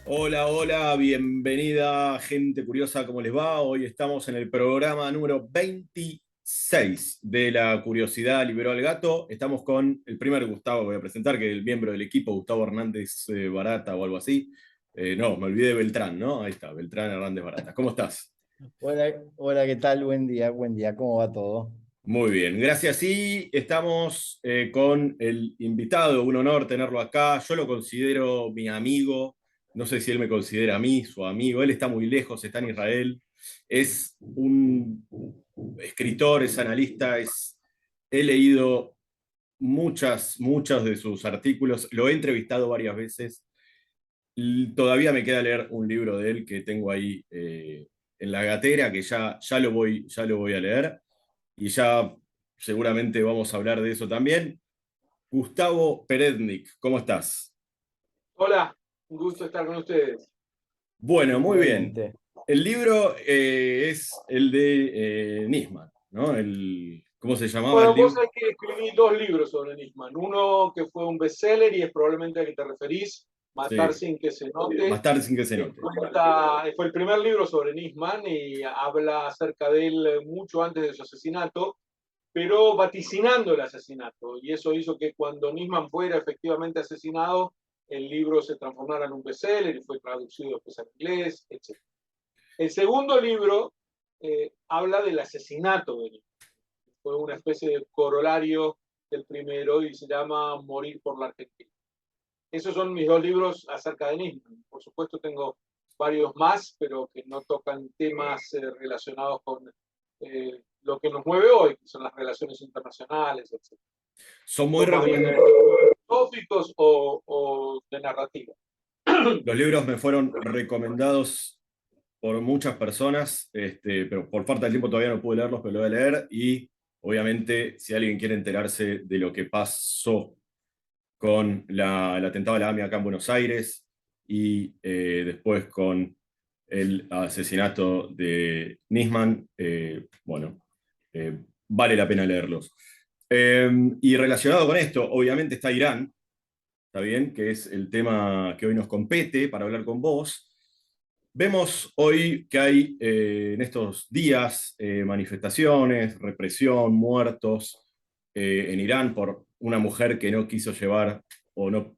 Hola, hola, bienvenida gente curiosa, ¿cómo les va? Hoy estamos en el programa número 26 de La Curiosidad Liberó al Gato. Estamos con el primer Gustavo que voy a presentar, que es el miembro del equipo, Gustavo Hernández Barata o algo así. No, me olvidé de Beltrán, ¿no? Ahí está, Beltrán Hernández Barata. ¿Cómo estás? Hola, hola, ¿qué tal? Buen día, ¿cómo va todo? Muy bien, gracias. Y estamos con el invitado, un honor tenerlo acá. Yo lo considero mi amigo, no sé si él me considera a mí su amigo. Él está muy lejos, está en Israel. Es un escritor, es analista, he leído muchos de sus artículos, lo he entrevistado varias veces. Todavía me queda leer un libro de él que tengo ahí en la gatera, que ya lo voy a leer y ya seguramente vamos a hablar de eso también. Gustavo Perednik, ¿cómo estás? Hola, un gusto estar con ustedes. Bueno, muy bien. Igualmente. El libro es el de Nisman, ¿no? ¿Cómo se llamaba el Bueno, vos libro? sabés que escribí dos libros sobre Nisman. Uno que fue un bestseller y es probablemente al que te referís, Matar Sí, sin que se Más note, tarde sin que se que note. fue el primer libro sobre Nisman y habla acerca de él mucho antes de su asesinato, pero vaticinando el asesinato. Y eso hizo que cuando Nisman fuera efectivamente asesinado, el libro se transformara en un bestseller y fue traducido después al inglés, etc. El segundo libro habla del asesinato de Nisman. Fue una especie de corolario del primero y se llama Morir por la Argentina. Esos son mis dos libros acerca de Nisman. Por supuesto tengo varios más, pero que no tocan temas relacionados con lo que nos mueve hoy, que son las relaciones internacionales, etc. Son muy Son más bien recomendados. filosóficos o de narrativa. Los libros me fueron recomendados por muchas personas, pero por falta de tiempo todavía no pude leerlos, pero lo voy a leer. Y obviamente, si alguien quiere enterarse de lo que pasó con el atentado a la AMIA acá en Buenos Aires y después con el asesinato de Nisman, bueno, vale la pena leerlos. Y relacionado con esto, obviamente está Irán, ¿está bien? Que es el tema que hoy nos compete para hablar con vos. Vemos hoy que hay en estos días manifestaciones, represión, muertos en Irán por una mujer que no quiso llevar o no,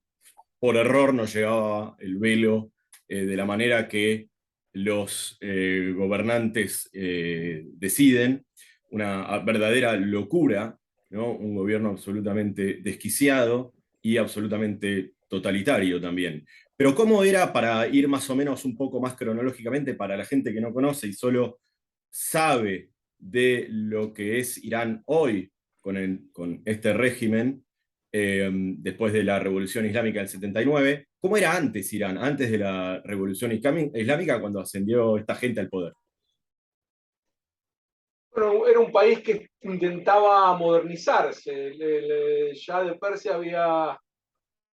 por error no llevaba el velo de la manera que los gobernantes deciden. Una verdadera locura, ¿no? Un gobierno absolutamente desquiciado y absolutamente totalitario también. Pero ¿cómo era, para ir más o menos un poco más cronológicamente, para la gente que no conoce y solo sabe de lo que es Irán hoy con este régimen, después de la Revolución Islámica del 79? ¿Cómo era antes Irán, antes de la Revolución Islámica, cuando ascendió esta gente al poder? Bueno, era un país que intentaba modernizarse. El Shah de Persia había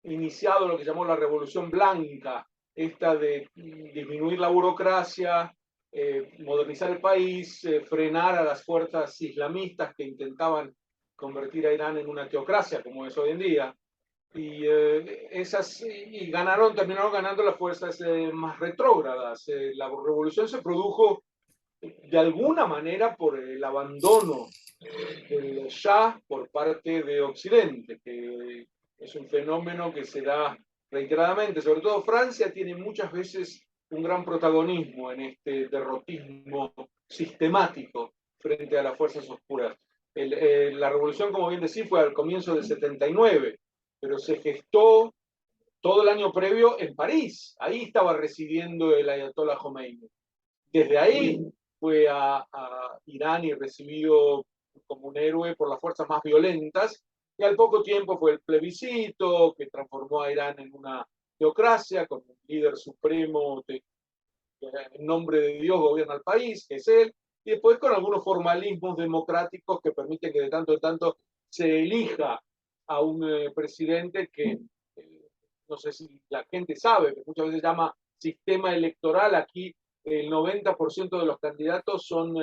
iniciado lo que llamó la Revolución Blanca, esta de disminuir la burocracia, modernizar el país, frenar a las fuerzas islamistas que intentaban convertir a Irán en una teocracia como es hoy en día. Terminaron ganando las fuerzas más retrógradas. La revolución se produjo de alguna manera por el abandono del Shah por parte de Occidente, que es un fenómeno que se da reiteradamente. Sobre todo Francia tiene muchas veces un gran protagonismo en este derrotismo sistemático frente a las fuerzas oscuras. La revolución, como bien decía, fue al comienzo del 79, pero se gestó todo el año previo en París. Ahí estaba residiendo el Ayatollah Khomeini. Desde ahí fue a Irán y recibido como un héroe por las fuerzas más violentas, y al poco tiempo fue el plebiscito que transformó a Irán en una teocracia, con un líder supremo que en nombre de Dios gobierna el país, que es él, y después con algunos formalismos democráticos que permiten que de tanto en tanto se elija a un presidente que no sé si la gente sabe, que muchas veces se llama sistema electoral. Aquí el 90% de los candidatos son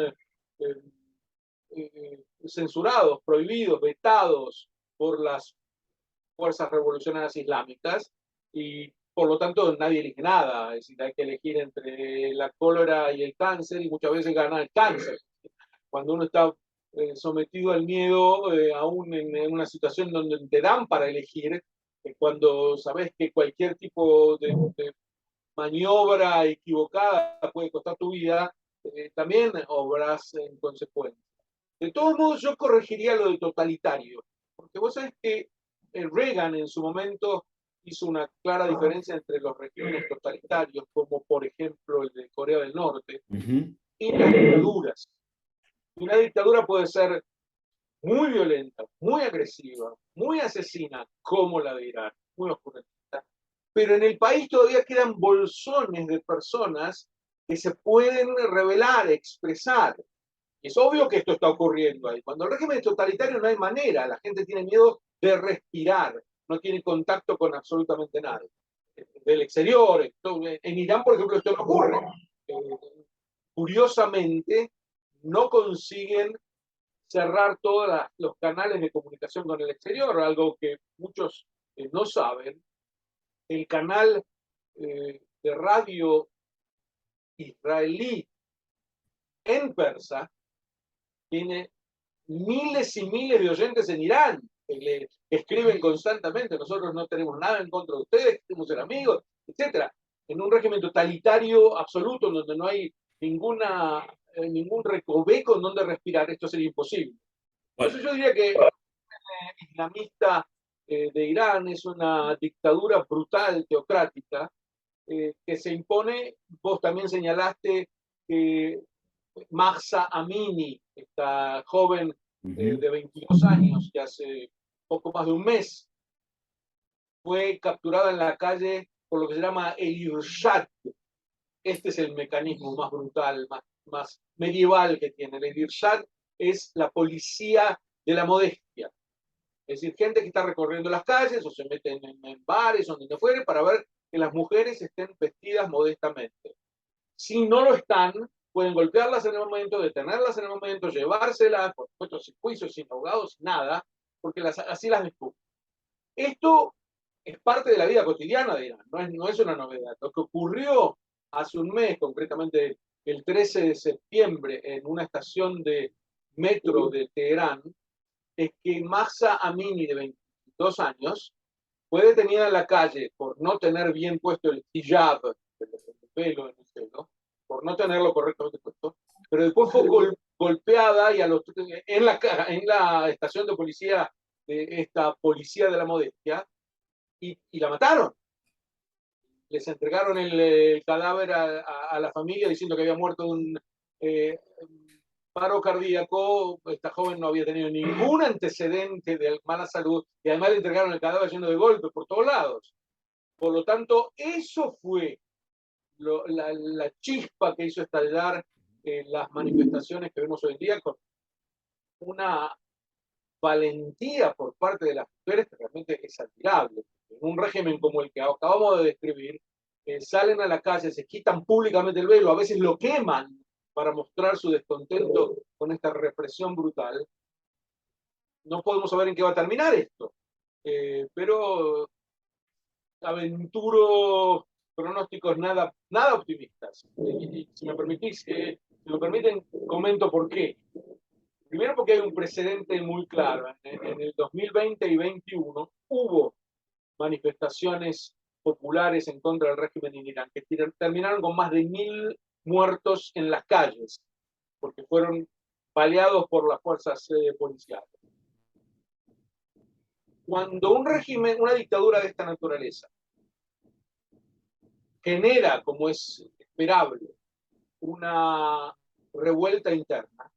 censurados, prohibidos, vetados por las fuerzas revolucionarias islámicas, y por lo tanto nadie elige nada, es decir, hay que elegir entre la cólera y el cáncer y muchas veces gana el cáncer. Cuando uno está sometido al miedo, aún en una situación donde te dan para elegir, cuando sabes que cualquier tipo de maniobra equivocada puede costar tu vida, también obras en consecuencia. De todos modos, yo corregiría lo de totalitario, porque vos sabés que Reagan en su momento hizo una clara diferencia entre los regímenes totalitarios, como por ejemplo el de Corea del Norte, y las dictaduras. Y una dictadura puede ser muy violenta, muy agresiva, muy asesina, como la de Irán, muy oscurantista. Pero en el país todavía quedan bolsones de personas que se pueden revelar, expresar. Y es obvio que esto está ocurriendo ahí. Cuando el régimen es totalitario no hay manera, la gente tiene miedo de respirar, no tiene contacto con absolutamente nada. Del exterior, en Irán, por ejemplo, esto no ocurre. Curiosamente, no consiguen cerrar todos los canales de comunicación con el exterior, algo que muchos no saben. El canal de radio israelí en persa tiene miles y miles de oyentes en Irán que le escriben constantemente, nosotros no tenemos nada en contra de ustedes, queremos ser amigos, etcétera. En un régimen totalitario absoluto, donde no hay ningún recoveco en donde respirar, esto sería imposible. Por eso yo diría que el islamista de Irán es una dictadura brutal, teocrática, que se impone. Vos también señalaste que Mahsa Amini, esta joven de 22 años, que hace poco más de un mes fue capturada en la calle por lo que se llama el Irshad. Este es el mecanismo más brutal, más medieval que tiene. El Irshad es la policía de la modestia. Es decir, gente que está recorriendo las calles o se meten en bares o donde fuere para ver que las mujeres estén vestidas modestamente. Si no lo están, pueden golpearlas en el momento, detenerlas en el momento, llevárselas, por supuesto, sin juicio, sin abogados, sin nada, porque así las descubren. Esto es parte de la vida cotidiana de Irán, no es una novedad. Lo que ocurrió hace un mes, concretamente el 13 de septiembre, en una estación de metro de Teherán, es que Mahsa Amini, de 22 años, fue detenida en la calle por no tener bien puesto el hijab, el pelo en el pelo, por no tenerlo correctamente puesto, pero después fue golpeada y en la estación de policía de esta policía de la modestia y la mataron. Les entregaron el cadáver a la familia diciendo que había muerto de un paro cardíaco. Esta joven no había tenido ningún antecedente de mala salud y además le entregaron el cadáver lleno de golpes por todos lados. Por lo tanto, eso fue la chispa que hizo estallar las manifestaciones que vemos hoy en día, con una valentía por parte de las mujeres que realmente es admirable. En un régimen como el que acabamos de describir, salen a la calle, se quitan públicamente el velo, a veces lo queman para mostrar su descontento con esta represión brutal. No podemos saber en qué va a terminar esto, pero aventuro pronósticos nada optimistas. Y si me permitís, si me permiten, comento por qué. Primero porque hay un precedente muy claro. En el 2020 y 2021 hubo manifestaciones populares en contra del régimen en Irán, que terminaron con más de 1000 muertos en las calles, porque fueron baleados por las fuerzas policiales. Cuando un régimen, una dictadura de esta naturaleza, genera, como es esperable, una revuelta interna,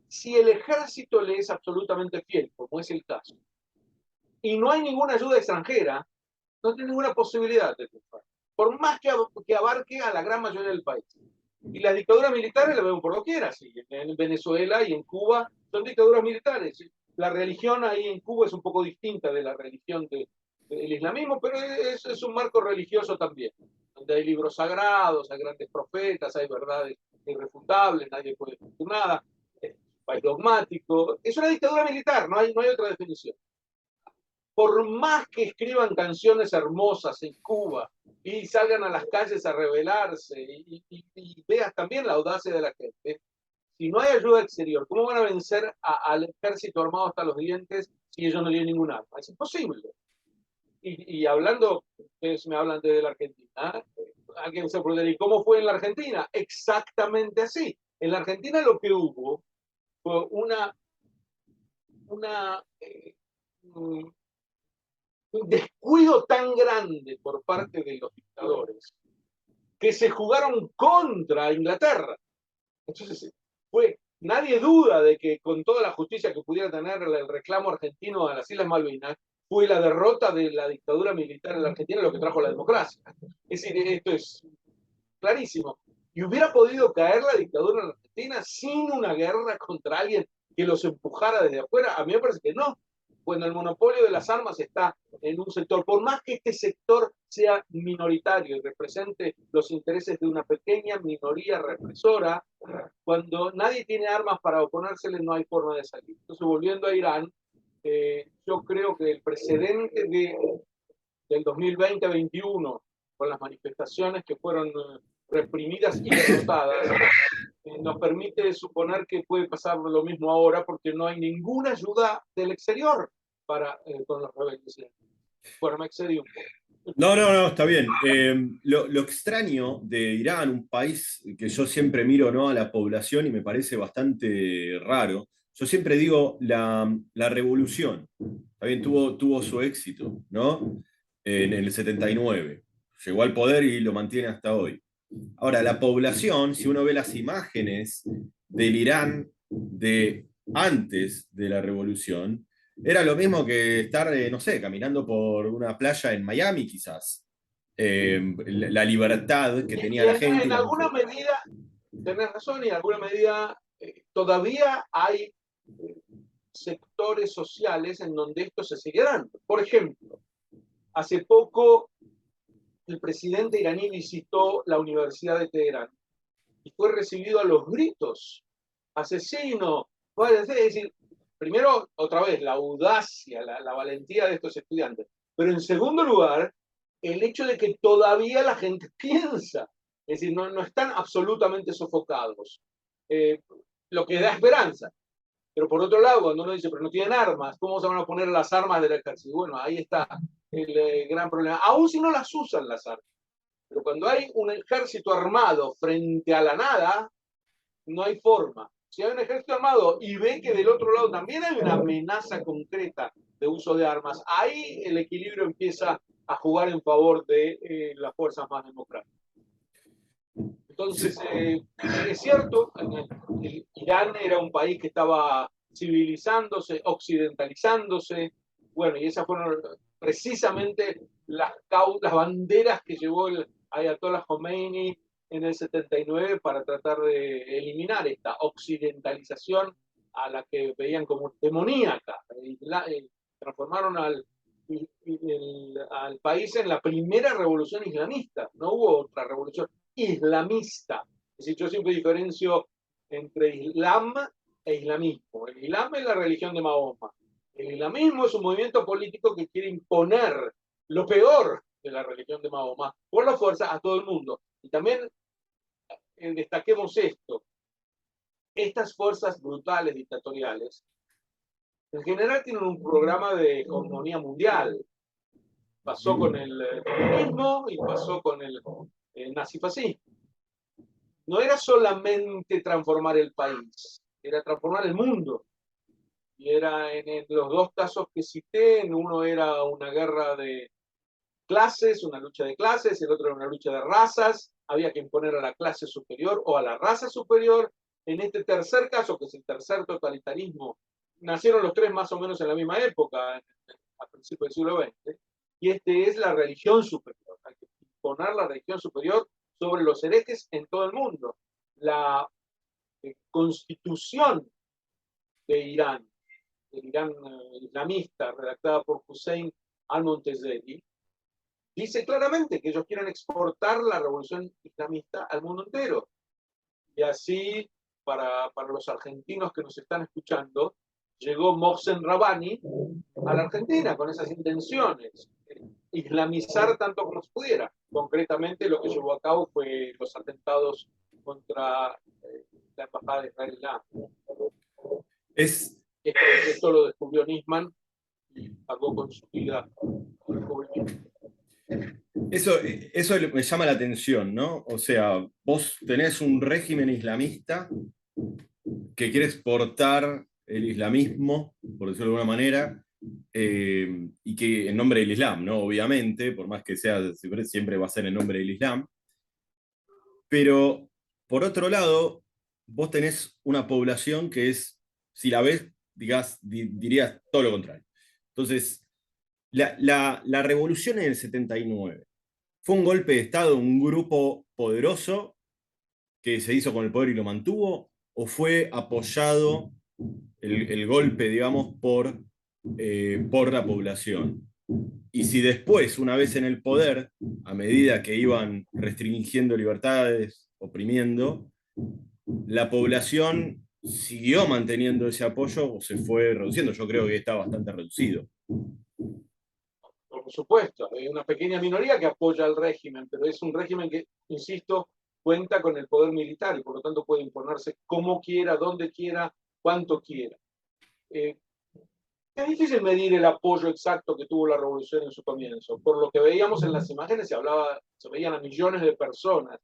si el ejército le es absolutamente fiel, como es el caso, y no hay ninguna ayuda extranjera, no tiene ninguna posibilidad de triunfar, por más que abarque a la gran mayoría del país. Y las dictaduras militares las vemos por doquier, así. En Venezuela y en Cuba son dictaduras militares. La religión ahí en Cuba es un poco distinta de la religión del islamismo, pero es un marco religioso también, donde hay libros sagrados, hay grandes profetas, hay verdades irrefutables, nadie puede decir nada, es un país dogmático. Es una dictadura militar, no hay otra definición. por más que escriban canciones hermosas en Cuba y salgan a las calles a rebelarse y veas también la audacia de la gente, si no hay ayuda exterior, ¿cómo van a vencer al ejército armado hasta los dientes si ellos no tienen ningún arma? Es imposible. Y hablando, ustedes me hablan de la Argentina, alguien se preguntaría, ¿y cómo fue en la Argentina? Exactamente así. En la Argentina lo que hubo fue un descuido tan grande por parte de los dictadores que se jugaron contra Inglaterra. Entonces, nadie duda de que con toda la justicia que pudiera tener el reclamo argentino a las Islas Malvinas, fue la derrota de la dictadura militar en la Argentina lo que trajo la democracia. Es decir, esto es clarísimo. ¿Y hubiera podido caer la dictadura en la Argentina sin una guerra contra alguien que los empujara desde afuera? A mí me parece que no. Cuando el monopolio de las armas está en un sector, por más que este sector sea minoritario y represente los intereses de una pequeña minoría represora, cuando nadie tiene armas para oponérsele no hay forma de salir. Entonces, volviendo a Irán, yo creo que el precedente del 2020-21, con las manifestaciones que fueron reprimidas y derrotadas, nos permite suponer que puede pasar lo mismo ahora porque no hay ninguna ayuda del exterior con los rebeldes. Bueno, me excedí un poco. No, está bien. Lo extraño de Irán, un país que yo siempre miro, ¿no?, a la población y me parece bastante raro. Yo siempre digo la revolución. También tuvo su éxito, ¿no? En el 79. Llegó al poder y lo mantiene hasta hoy. Ahora, la población, si uno ve las imágenes del Irán de antes de la revolución, era lo mismo que estar, no sé, caminando por una playa en Miami, quizás. La libertad que tenía la gente. En alguna medida, tenés razón, y en alguna medida todavía hay sectores sociales en donde esto se sigue dando. Por ejemplo, hace poco el presidente iraní visitó la Universidad de Teherán y fue recibido a los gritos. Asesino. Es decir, primero, otra vez, la audacia, la valentía de estos estudiantes. Pero en segundo lugar, el hecho de que todavía la gente piensa. Es decir, no están absolutamente sofocados. Lo que da esperanza. Pero por otro lado, cuando uno dice, pero no tienen armas, ¿cómo se van a poner las armas del ejército? Bueno, ahí está el gran problema. Aún si no las usan las armas. Pero cuando hay un ejército armado frente a la nada, no hay forma. Si hay un ejército armado y ve que del otro lado también hay una amenaza concreta de uso de armas, ahí el equilibrio empieza a jugar en favor de las fuerzas más democráticas. Entonces, es cierto, Irán era un país que estaba civilizándose, occidentalizándose, bueno, y esas fueron precisamente las banderas que llevó el Ayatollah Khomeini en el 79 para tratar de eliminar esta occidentalización a la que veían como demoníaca. Transformaron al país en la primera revolución islamista, no hubo otra revolución islamista. Es decir, yo siempre diferencio entre Islam e islamismo. El Islam es la religión de Mahoma. El islamismo es un movimiento político que quiere imponer lo peor de la religión de Mahoma por la fuerza a todo el mundo. Y también destaquemos esto. Estas fuerzas brutales dictatoriales en general tienen un programa de hegemonía mundial. Pasó con el comunismo y pasó con el nazifascismo. No era solamente transformar el país, era transformar el mundo. Y era en los dos casos que cité, en uno era una guerra de clases, una lucha de clases, el otro era una lucha de razas, había que imponer a la clase superior o a la raza superior. En este tercer caso, que es el tercer totalitarismo, nacieron los tres más o menos en la misma época, a principios del siglo XX, y este es la religión superior. Hay que imponer la religión superior sobre los herejes en todo el mundo. La constitución de Irán, el Irán islamista, redactada por Hussein al-Montezeri, dice claramente que ellos quieren exportar la revolución islamista al mundo entero. Y así, para los argentinos que nos están escuchando, llegó Mohsen Rabbani a la Argentina con esas intenciones, islamizar tanto como se pudiera. Concretamente lo que llevó a cabo fue los atentados contra la embajada de Israel. Es, Esto lo descubrió Nisman y pagó con su vida el descubrimiento. eso me llama la atención, ¿no? O sea, vos tenés un régimen islamista que quiere exportar el islamismo, por decirlo de alguna manera, y que en nombre del Islam, ¿no? Obviamente, por más que sea, siempre va a ser en nombre del Islam. Pero, por otro lado, vos tenés una población que es, si la ves, dirías todo lo contrario. Entonces, la revolución en el 79 fue un golpe de Estado, un grupo poderoso que se hizo con el poder y lo mantuvo, o fue apoyado el golpe, digamos, por la población. Y si después, una vez en el poder, a medida que iban restringiendo libertades, oprimiendo, la población siguió manteniendo ese apoyo o se fue reduciendo. Yo creo que está bastante reducido. Por supuesto, hay una pequeña minoría que apoya al régimen, pero es un régimen que, insisto, cuenta con el poder militar y por lo tanto puede imponerse como quiera, donde quiera, cuanto quiera. Es difícil medir el apoyo exacto que tuvo la revolución en su comienzo. Por lo que veíamos en las imágenes, se veían a millones de personas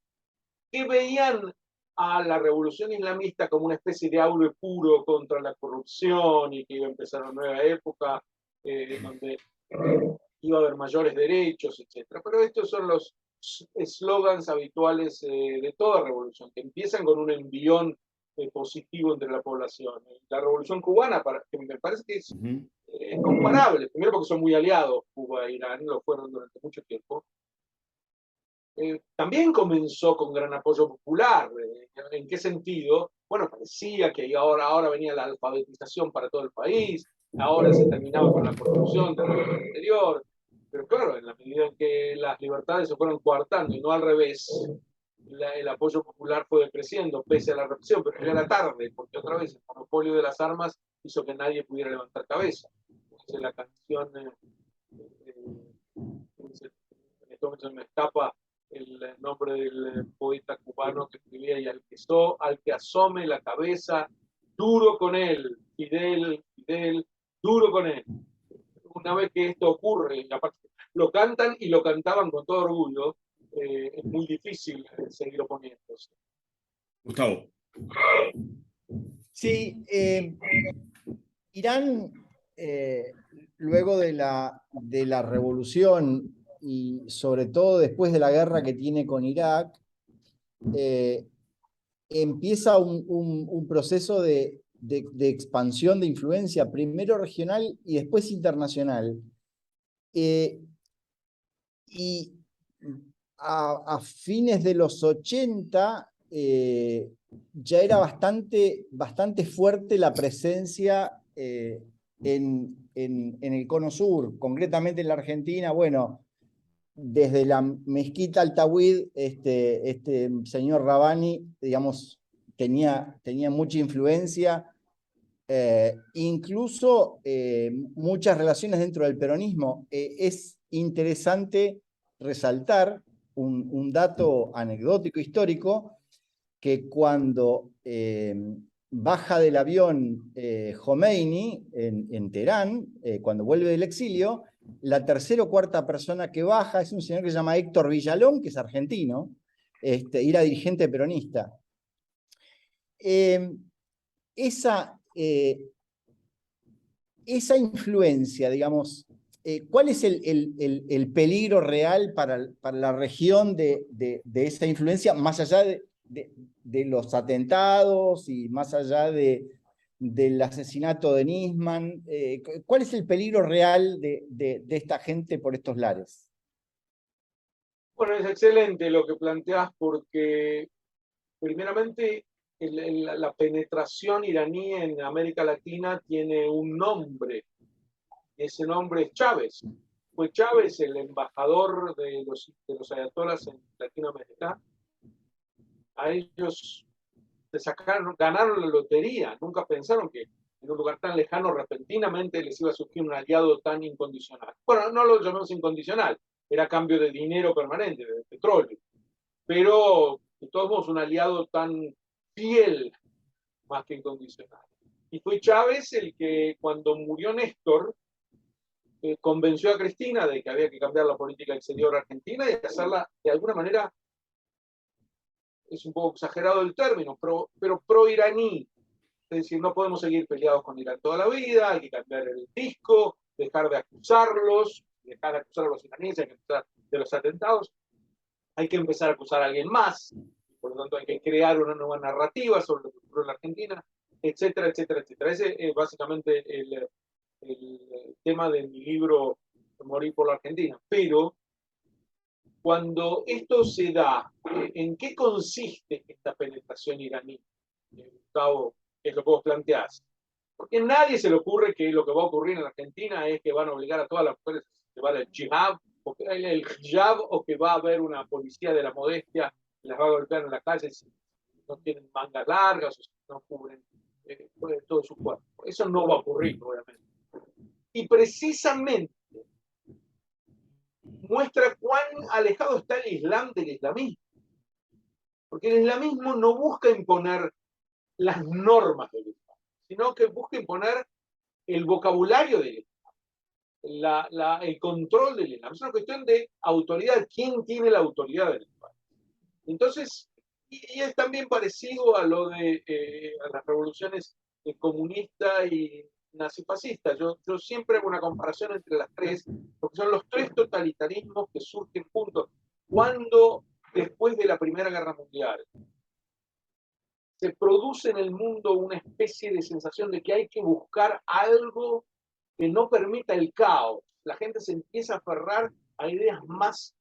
que veían a la revolución islamista como una especie de aure puro contra la corrupción y que iba a empezar una nueva época donde iba a haber mayores derechos, etc. Pero estos son los eslogans habituales de toda revolución, que empiezan con un envión positivo entre la población. La revolución cubana, que me parece que es comparable, primero porque son muy aliados Cuba e Irán, lo fueron durante mucho tiempo. También comenzó con gran apoyo popular. ¿En qué sentido? Bueno, parecía que ahora venía la alfabetización para todo el país, ahora se terminaba con la corrupción del anterior, pero claro, en la medida en que las libertades se fueron coartando y no al revés, el apoyo popular fue decreciendo pese a la represión, pero ya era tarde, porque otra vez el monopolio de las armas hizo que nadie pudiera levantar cabeza. Entonces la canción, en este momento me escapa el nombre del poeta cubano que escribía, y al que asome la cabeza, duro con él, Fidel, Fidel, duro con él. Una vez que esto ocurre, lo cantan y lo cantaban con todo orgullo, es muy difícil seguir oponiéndose. Gustavo. Sí, Irán, luego de la revolución y sobre todo después de la guerra que tiene con Irak, empieza un proceso de expansión de influencia, primero regional y después internacional. Y a fines de los 80 ya era bastante fuerte la presencia en el Cono Sur, concretamente en la Argentina. Bueno, desde la mezquita Altahuid, este señor Rabbani, digamos, tenía mucha influencia, incluso muchas relaciones dentro del peronismo. Es interesante resaltar un dato anecdótico histórico, que cuando baja del avión Khomeini en Teherán, cuando vuelve del exilio, la tercera o cuarta persona que baja es un señor que se llama Héctor Villalón, que es argentino, y era dirigente peronista. Esa influencia, digamos, ¿cuál es el peligro real para la región de esa influencia, más allá de los atentados y más allá del asesinato de Nisman? ¿Cuál es el peligro real de esta gente por estos lares? Bueno, es excelente lo que planteas, porque primeramente la penetración iraní en América Latina tiene un nombre, y ese nombre es Chávez. Fue Chávez el embajador de los ayatolas en Latinoamérica. A ellos ganaron la lotería, nunca pensaron que en un lugar tan lejano, repentinamente les iba a surgir un aliado tan incondicional. Bueno, no lo llamemos incondicional, era cambio de dinero permanente, de petróleo, pero de todos modos un aliado tan fiel más que incondicional. Y fue Chávez el que, cuando murió Néstor, convenció a Cristina de que había que cambiar la política exterior argentina y hacerla de alguna manera, es un poco exagerado el término, pero pro-iraní. Es decir, no podemos seguir peleados con Irán toda la vida, hay que cambiar el disco, dejar de acusarlos, dejar de acusar a los iraníes, hay que acusar de los atentados, hay que empezar a acusar a alguien más, por lo tanto hay que crear una nueva narrativa sobre lo que ocurrió en la Argentina, etcétera, etcétera, etcétera. Ese es básicamente el tema de mi libro Morir por la Argentina. Pero cuando esto se da, ¿en qué consiste esta penetración iraní? Gustavo, ¿qué es lo que vos planteás? Porque a nadie se le ocurre que lo que va a ocurrir en la Argentina es que van a obligar a todas las mujeres a llevar el hijab, o que va a haber una policía de la modestia que las va a golpear en la calle si no tienen mangas largas o si no cubren todo su cuerpo. Eso no va a ocurrir, obviamente. Y precisamente muestra cuán alejado está el Islam del islamismo. Porque el islamismo no busca imponer las normas del Islam, sino que busca imponer el vocabulario del Islam, el control del Islam. Es una cuestión de autoridad. ¿Quién tiene la autoridad del Islam? Entonces, y es también parecido a lo de a las revoluciones comunista y nazifascista. Yo siempre hago una comparación entre las tres, porque son los tres totalitarismos que surgen juntos. Cuando, después de la Primera Guerra Mundial, se produce en el mundo una especie de sensación de que hay que buscar algo que no permita el caos. La gente se empieza a aferrar a ideas más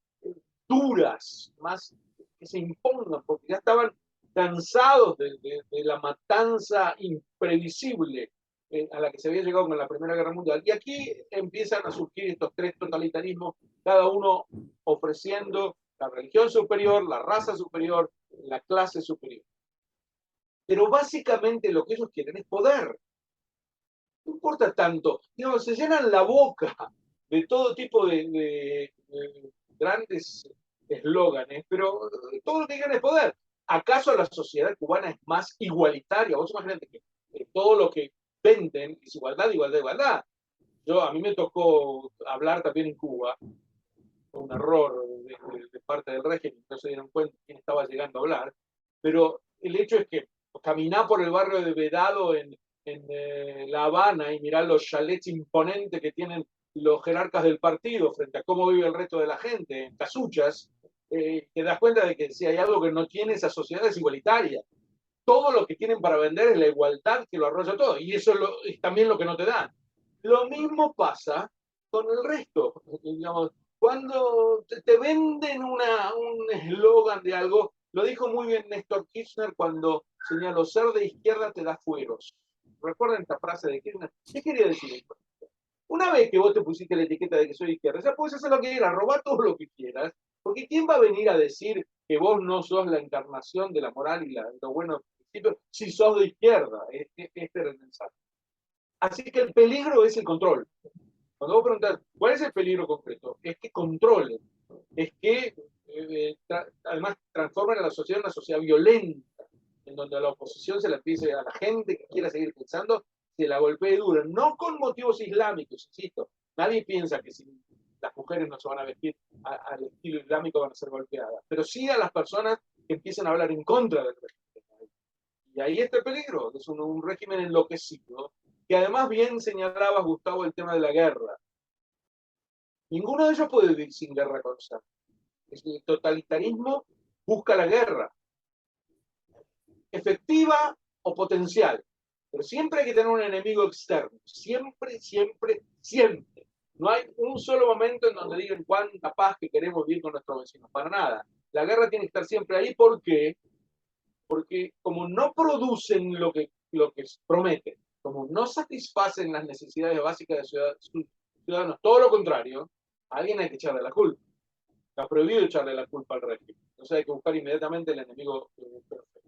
duras, más que se impongan, porque ya estaban cansados de la matanza imprevisible a la que se había llegado con la Primera Guerra Mundial. Y aquí empiezan a surgir estos tres totalitarismos, cada uno ofreciendo la religión superior, la raza superior, la clase superior. Pero básicamente lo que ellos quieren es poder. No importa tanto, digamos, se llenan la boca de todo tipo de grandes eslóganes, pero todo lo que quieren es poder. ¿Acaso la sociedad cubana es más igualitaria? Vos imaginate que todo lo que venden es igualdad, igualdad, igualdad. A mí me tocó hablar también en Cuba, un error de parte del régimen, no se dieron cuenta quién estaba llegando a hablar, pero el hecho es que caminar por el barrio de Vedado en La Habana y mirar los chalets imponentes que tienen los jerarcas del partido frente a cómo vive el resto de la gente en casuchas, te das cuenta de que si hay algo que no tiene esa sociedad es igualitaria. Todo lo que tienen para vender es la igualdad que lo arrolla todo, y eso es también lo que no te dan. Lo mismo pasa con el resto. Digamos, cuando te venden un eslogan de algo, lo dijo muy bien Néstor Kirchner cuando señaló: ser de izquierda te da fueros. ¿Recuerdan esta frase de Kirchner? ¿Qué quería decir esto? Una vez que vos te pusiste la etiqueta de que soy de izquierda, ya puedes hacer lo que quieras, robar todo lo que quieras, porque ¿quién va a venir a decir que vos no sos la encarnación de la moral y lo bueno principios si sos de izquierda? Este era el mensaje. Así que el peligro es el control. Cuando vos preguntás, ¿cuál es el peligro concreto? Es que controlen, es que además transformen a la sociedad en una sociedad violenta, en donde a la oposición se la empiece, a la gente que quiera seguir pensando, se la golpee dura, no con motivos islámicos, insisto. Nadie piensa que si las mujeres no se van a vestir al estilo islámico van a ser golpeadas, pero sí a las personas que empiezan a hablar en contra del régimen. Y ahí está el peligro, es un régimen enloquecido, que además bien señalaba Gustavo el tema de la guerra. Ninguno de ellos puede vivir sin guerra constante. El totalitarismo busca la guerra, efectiva o potencial, pero siempre hay que tener un enemigo externo, siempre, siempre, siempre. No hay un solo momento en donde digan cuánta paz que queremos vivir con nuestros vecinos, para nada. La guerra tiene que estar siempre ahí. ¿Por qué? Porque como no producen lo que prometen, como no satisfacen las necesidades básicas de ciudadanos, todo lo contrario, a alguien hay que echarle la culpa. Está prohibido echarle la culpa al régimen. Entonces hay que buscar inmediatamente el enemigo perfecto.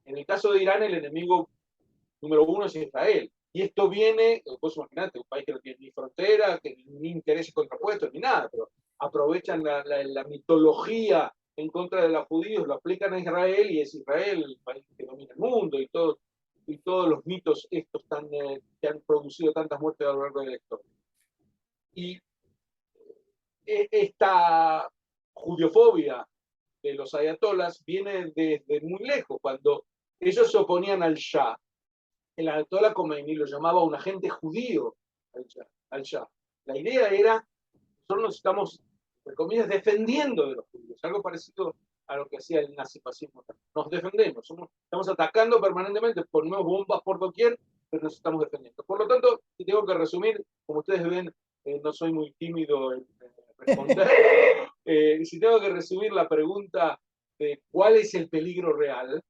En el caso de Irán, el enemigo número uno es Israel. Y esto viene, vos imaginate, un país que no tiene ni frontera, que ni intereses contrapuestos, ni nada, pero aprovechan la mitología en contra de los judíos, lo aplican a Israel y es Israel el país que domina el mundo y todos los mitos estos que han producido tantas muertes a lo largo de la historia. Y esta judiofobia de los ayatolas viene desde muy lejos, cuando ellos se oponían al Shah. El ayatolá Khomeini lo llamaba un agente judío al Shah. La idea era, nosotros nos estamos, entre comillas, defendiendo de los judíos, algo parecido a lo que hacía el nazifascismo. Nos defendemos, estamos atacando permanentemente, ponemos bombas por doquier, pero nos estamos defendiendo. Por lo tanto, si tengo que resumir, como ustedes ven, no soy muy tímido en responder. Si tengo que resumir la pregunta de cuál es el peligro real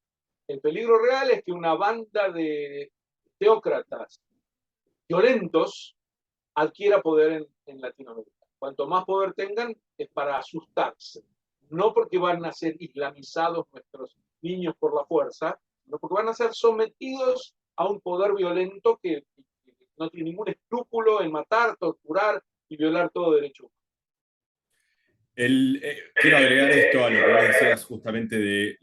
es que una banda de teócratas violentos adquiera poder en Latinoamérica. Cuanto más poder tengan, es para asustarse. No porque van a ser islamizados nuestros niños por la fuerza, sino porque van a ser sometidos a un poder violento que no tiene ningún escrúpulo en matar, torturar y violar todo derecho. Quiero agregar esto a lo que vos decías justamente de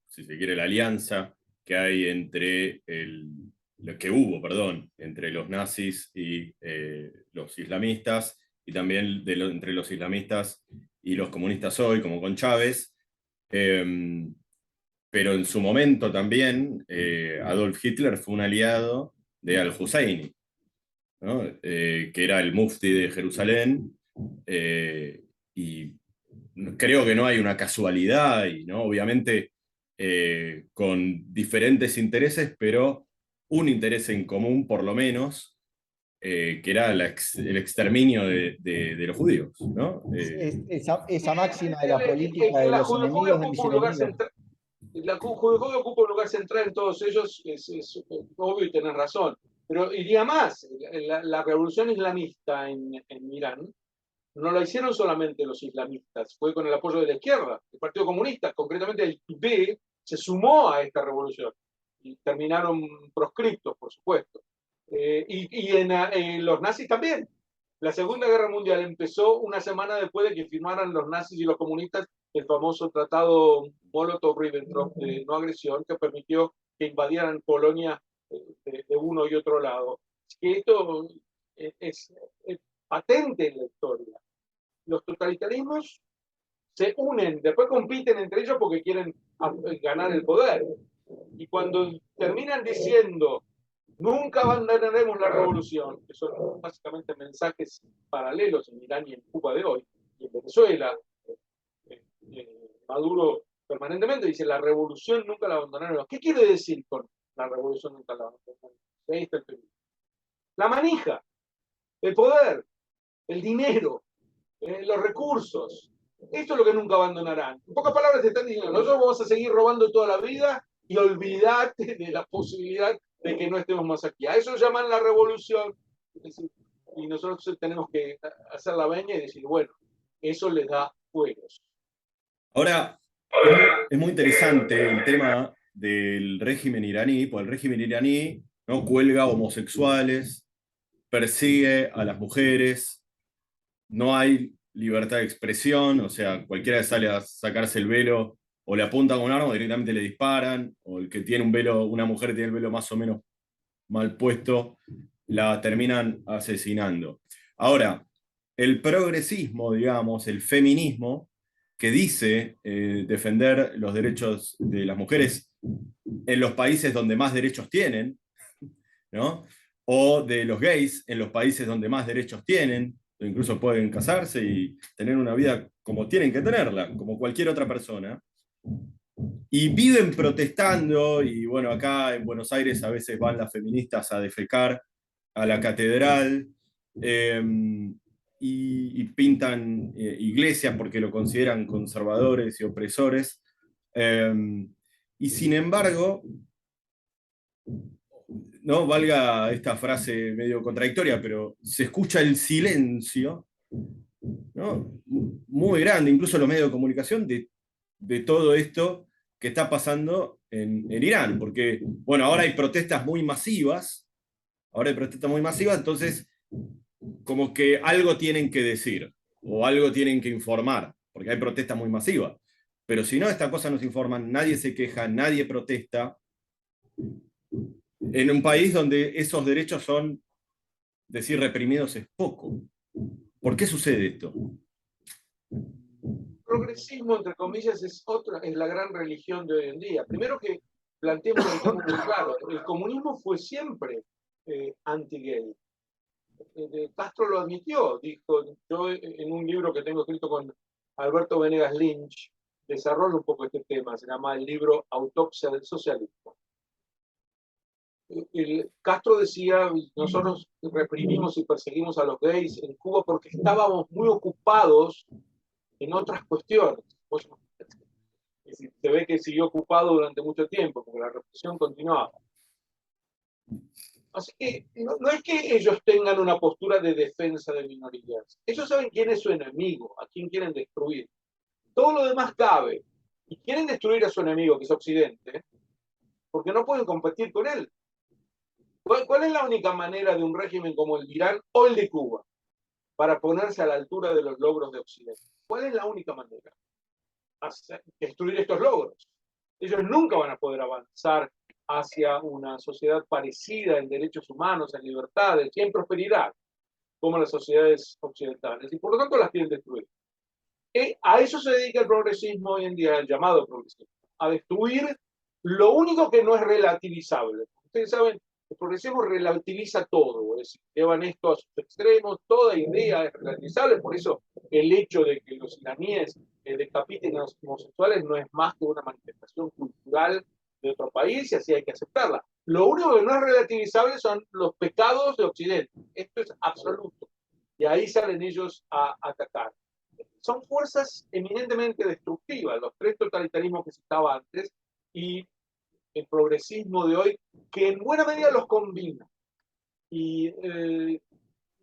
si se quiere, la alianza que hay entre lo que hubo, perdón, entre los nazis y los islamistas, y también entre los islamistas y los comunistas hoy, como con Chávez. Pero en su momento también Adolf Hitler fue un aliado de al-Husseini, ¿no? Que era el mufti de Jerusalén, y creo que no hay una casualidad, y ¿no? Obviamente con diferentes intereses, pero un interés en común por lo menos, que era el exterminio de los judíos, ¿no? Esa máxima de la política de La los judefobia enemigos de mis ocupa un lugar enemigos. central. La judefobia ocupa un lugar central en todos ellos, es obvio y tenés razón. Pero iría más, la revolución islamista en Irán no la hicieron solamente los islamistas, fue con el apoyo de la izquierda, el Partido Comunista, concretamente el PIB, se sumó a esta revolución y terminaron proscriptos, por supuesto. Los nazis también. La Segunda Guerra Mundial empezó una semana después de que firmaran los nazis y los comunistas el famoso tratado Molotov-Ribbentrop de no agresión, que permitió que invadieran Polonia de uno y otro lado. Que esto es patente en la historia. Los totalitarismos se unen, después compiten entre ellos porque quieren ganar el poder. Y cuando terminan diciendo nunca abandonaremos la revolución, que son básicamente mensajes paralelos en Irán y en Cuba de hoy, y en Venezuela, Maduro permanentemente dice la revolución nunca la abandonaremos. ¿Qué quiere decir con la revolución nunca la abandonaremos? Ahí está el peligro. La manija, el poder, el dinero, los recursos. Esto es lo que nunca abandonarán. En pocas palabras te están diciendo, nosotros vamos a seguir robando toda la vida y olvídate de la posibilidad de que no estemos más aquí. A eso llaman la revolución. Y nosotros tenemos que hacer la veña y decir, bueno, eso les da juegos. Ahora, es muy interesante el tema del régimen iraní, porque el régimen iraní, ¿no?, cuelga homosexuales, persigue a las mujeres, no hay libertad de expresión, o sea, cualquiera que sale a sacarse el velo o le apuntan con un arma, directamente le disparan, o el que tiene un velo, una mujer que tiene el velo más o menos mal puesto, la terminan asesinando. Ahora, el progresismo, digamos, el feminismo, que dice defender los derechos de las mujeres en los países donde más derechos tienen, ¿no?, o de los gays en los países donde más derechos tienen, incluso pueden casarse y tener una vida como tienen que tenerla, como cualquier otra persona, y viven protestando. Y bueno, acá en Buenos Aires a veces van las feministas a defecar a la catedral, y pintan iglesias porque lo consideran conservadores y opresores, y sin embargo, no valga esta frase medio contradictoria, pero se escucha el silencio, ¿no?, muy grande, incluso en los medios de comunicación, de todo esto que está pasando en Irán, porque, bueno, ahora hay protestas muy masivas, entonces como que algo tienen que decir o algo tienen que informar, porque hay protestas muy masivas. Pero si no, esta cosa no se informan, nadie se queja, nadie protesta, en un país donde esos derechos son, decir, reprimidos es poco. ¿Por qué sucede esto? Progresismo, entre comillas, es la gran religión de hoy en día. Primero que planteemos un tema muy claro, el comunismo fue siempre anti-gay. Castro lo admitió, dijo, yo en un libro que tengo escrito con Alberto Venegas Lynch, desarrollo un poco este tema, se llama el libro Autopsia del Socialismo. Castro decía, nosotros reprimimos y perseguimos a los gays en Cuba porque estábamos muy ocupados en otras cuestiones. Se ve que siguió ocupado durante mucho tiempo, porque la represión continuaba. Así que no es que ellos tengan una postura de defensa de minorías. Ellos saben quién es su enemigo, a quién quieren destruir. Todo lo demás cabe. Y quieren destruir a su enemigo, que es Occidente, porque no pueden competir con él. ¿Cuál es la única manera de un régimen como el de Irán o el de Cuba para ponerse a la altura de los logros de Occidente? ¿Cuál es la única manera? Destruir estos logros. Ellos nunca van a poder avanzar hacia una sociedad parecida en derechos humanos, en libertades y en prosperidad, como las sociedades occidentales, y por lo tanto las quieren destruir. A eso se dedica el progresismo hoy en día, el llamado progresismo, a destruir lo único que no es relativizable. Ustedes saben, el progresismo relativiza todo, es decir, llevan esto a sus extremos, toda idea es relativizable, por eso el hecho de que los iraníes decapiten a los homosexuales no es más que una manifestación cultural de otro país y así hay que aceptarla. Lo único que no es relativizable son los pecados de Occidente, esto es absoluto, y ahí salen ellos a atacar. Son fuerzas eminentemente destructivas, los tres totalitarismos que citaba antes, y el progresismo de hoy, que en buena medida los combina. Y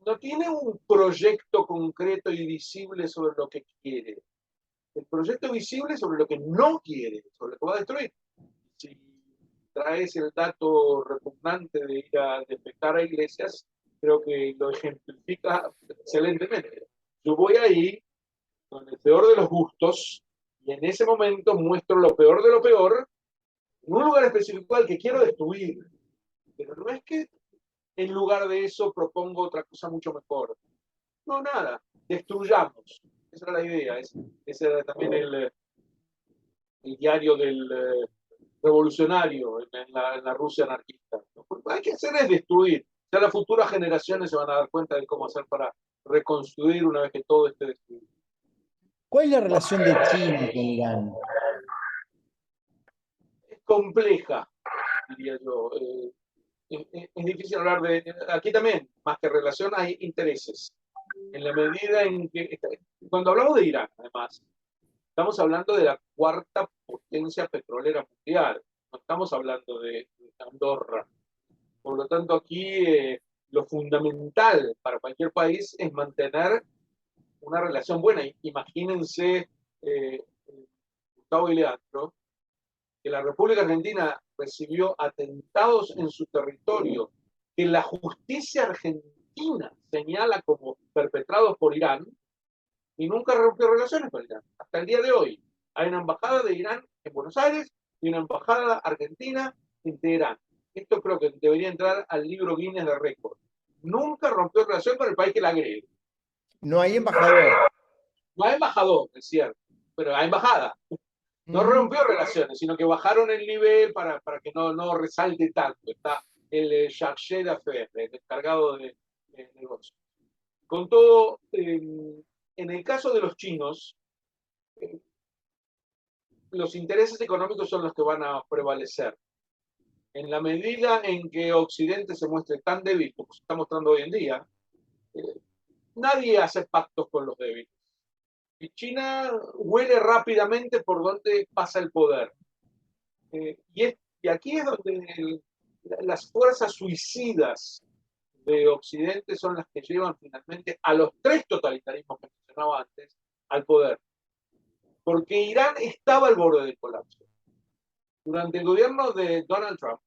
no tiene un proyecto concreto y visible sobre lo que quiere. El proyecto visible sobre lo que no quiere, sobre lo que va a destruir. Si traes el dato repugnante de ir a despejar a iglesias, creo que lo ejemplifica excelentemente. Yo voy ahí con el peor de los gustos y en ese momento muestro lo peor de lo peor en un lugar específico al que quiero destruir. Pero no es que en lugar de eso propongo otra cosa mucho mejor. No, nada, destruyamos. Esa era la idea. Ese era también el diario del revolucionario en la Rusia anarquista. Lo que hay que hacer es destruir. Ya las futuras generaciones se van a dar cuenta de cómo hacer para reconstruir una vez que todo esté destruido. ¿Cuál es la relación de China con Irán? Es compleja, diría yo. Es difícil hablar de... Aquí también, más que relación, hay intereses. En la medida en que... Cuando hablamos de Irán, además, estamos hablando de la cuarta potencia petrolera mundial. No estamos hablando de Andorra. Por lo tanto, aquí lo fundamental para cualquier país es mantener una relación buena. Imagínense, Gustavo y Leandro, que la República Argentina recibió atentados en su territorio que la justicia argentina señala como perpetrados por Irán y nunca rompió relaciones con Irán. Hasta el día de hoy hay una embajada de Irán en Buenos Aires y una embajada argentina en Teherán. Esto creo que debería entrar al libro Guinness de récord. Nunca rompió relación con el país que la agrede. No hay embajador. No hay embajador, es cierto, pero hay embajada. No rompió relaciones, sino que bajaron el nivel para que no resalte tanto. Está el chargé d'affaires, el encargado de negocios. Con todo, en el caso de los chinos, los intereses económicos son los que van a prevalecer. En la medida en que Occidente se muestre tan débil como se está mostrando hoy en día, nadie hace pactos con los débiles. Y China huele rápidamente por donde pasa el poder. Y aquí es donde las fuerzas suicidas de Occidente son las que llevan finalmente a los tres totalitarismos que mencionaba antes al poder. Porque Irán estaba al borde del colapso. Durante el gobierno de Donald Trump,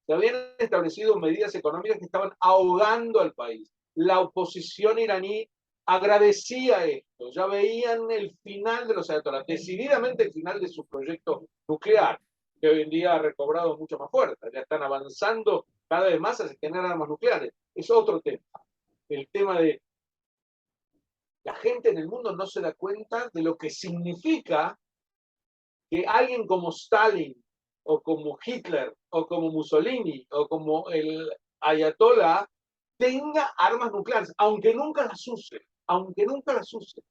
se habían establecido medidas económicas que estaban ahogando al país. La oposición iraní agradecía esto, ya veían el final de los ayatolás, decididamente el final de su proyecto nuclear, que hoy en día ha recobrado mucha más fuerza, ya están avanzando cada vez más hacia tener armas nucleares. Es otro tema, el tema de la gente en el mundo no se da cuenta de lo que significa que alguien como Stalin o como Hitler o como Mussolini o como el Ayatollah tenga armas nucleares, aunque nunca las use, aunque nunca las use.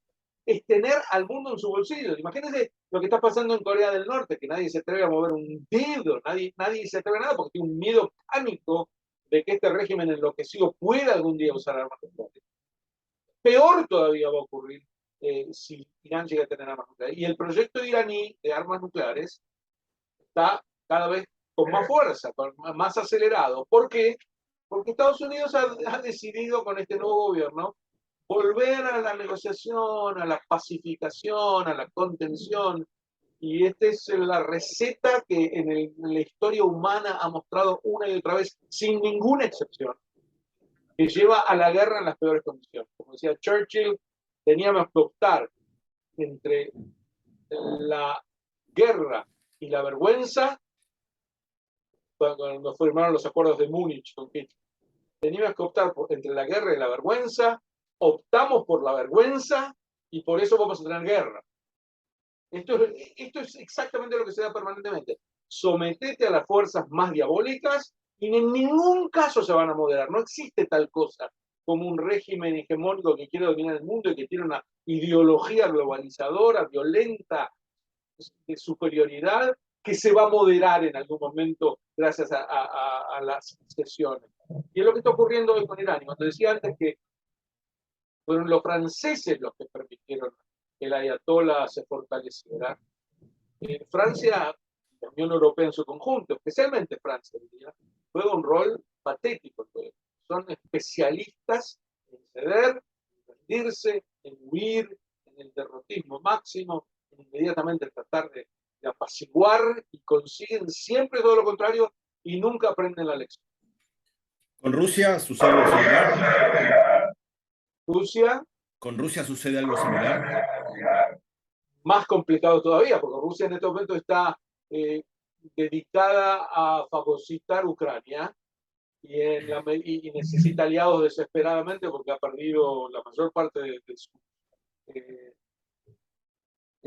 Es tener al mundo en su bolsillo. Imagínense lo que está pasando en Corea del Norte, que nadie se atreve a mover un dedo, nadie se atreve a nada porque tiene un miedo pánico de que este régimen enloquecido pueda algún día usar armas nucleares. Peor todavía va a ocurrir si Irán llega a tener armas nucleares. Y el proyecto iraní de armas nucleares está cada vez con más fuerza, más acelerado. ¿Por qué? Porque Estados Unidos ha decidido con este nuevo gobierno volver a la negociación, a la pacificación, a la contención. Y esta es la receta que en la historia humana ha mostrado una y otra vez, sin ninguna excepción, que lleva a la guerra en las peores condiciones. Como decía Churchill, teníamos que optar entre la guerra y la vergüenza cuando firmaron los acuerdos de Múnich con Hitler. Teníamos que optar entre la guerra y la vergüenza, optamos por la vergüenza y por eso vamos a tener guerra. Esto es exactamente lo que se da permanentemente. Sometete a las fuerzas más diabólicas y en ningún caso se van a moderar. No existe tal cosa como un régimen hegemónico que quiere dominar el mundo y que tiene una ideología globalizadora, violenta, de superioridad, que se va a moderar en algún momento gracias a las sesiones. Y es lo que está ocurriendo hoy con Irán. Y cuando decía antes que fueron los franceses los que permitieron que el ayatollah se fortaleciera, Francia, la Unión Europea en su conjunto, especialmente Francia, diría, juega un rol patético. Son especialistas en ceder, en rendirse, en huir, en el derrotismo máximo, en inmediatamente tratar de apaciguar, y consiguen siempre todo lo contrario y nunca aprenden la lección. ¿Con Rusia sucede algo similar? Rusia, ¿Con Rusia sucede algo similar? más complicado todavía, porque Rusia en este momento está dedicada a fagocitar Ucrania y necesita aliados desesperadamente porque ha perdido la mayor parte de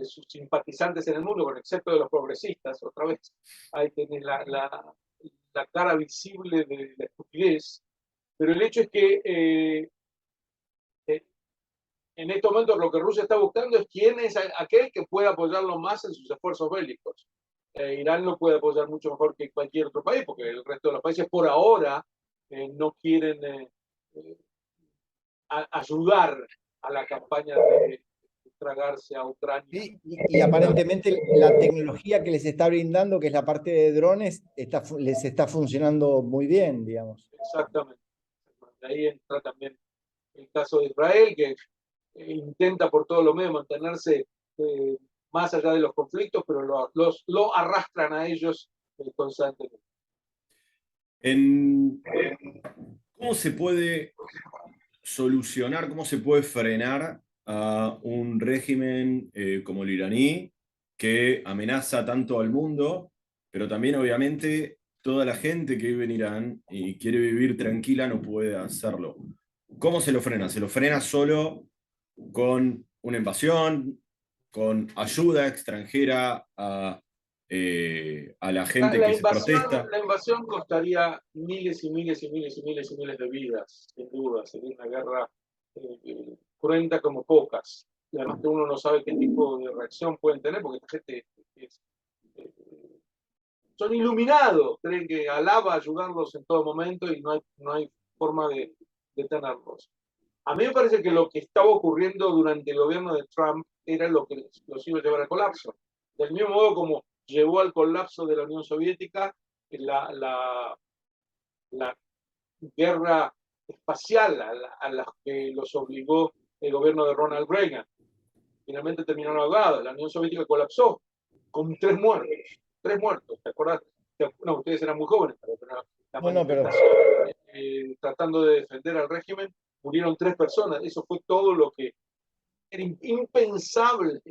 sus simpatizantes en el mundo, con excepto de los progresistas. Otra vez, ahí tenés la cara visible de la estupidez, pero el hecho es que en estos momentos lo que Rusia está buscando es quién es aquel que pueda apoyarlo más en sus esfuerzos bélicos. Irán lo puede apoyar mucho mejor que cualquier otro país, porque el resto de los países por ahora no quieren ayudar a la campaña de tragarse a Ucrania. Y aparentemente la tecnología que les está brindando, que es la parte de drones, les está funcionando muy bien, digamos. Exactamente. De ahí entra también el caso de Israel, que intenta por todos los medios mantenerse más allá de los conflictos, pero lo arrastran a ellos constantemente. ¿Cómo se puede solucionar, cómo se puede frenar a un régimen como el iraní, que amenaza tanto al mundo, pero también obviamente toda la gente que vive en Irán y quiere vivir tranquila no puede hacerlo? ¿Cómo se lo frena? ¿Se lo frena solo con una invasión, con ayuda extranjera a la gente que se protesta? La invasión costaría miles y miles y miles y miles y miles de vidas, sin duda. Sería una guerra cruenta como pocas. Y además que uno no sabe qué tipo de reacción pueden tener, porque esta gente son iluminados, creen que Alá va a ayudarlos en todo momento y no hay forma de detenerlos. A mí me parece que lo que estaba ocurriendo durante el gobierno de Trump era lo que los iba a llevar al colapso. Del mismo modo como llevó al colapso de la Unión Soviética la guerra espacial a la que los obligó el gobierno de Ronald Reagan. Finalmente terminaron ahogados. La Unión Soviética colapsó con 3 muertos. 3 muertos, ¿te acordás? No, ustedes eran muy jóvenes, pero la No, no, pero manifestación tratando de defender al régimen, murieron 3 personas. Eso fue todo lo que era impensable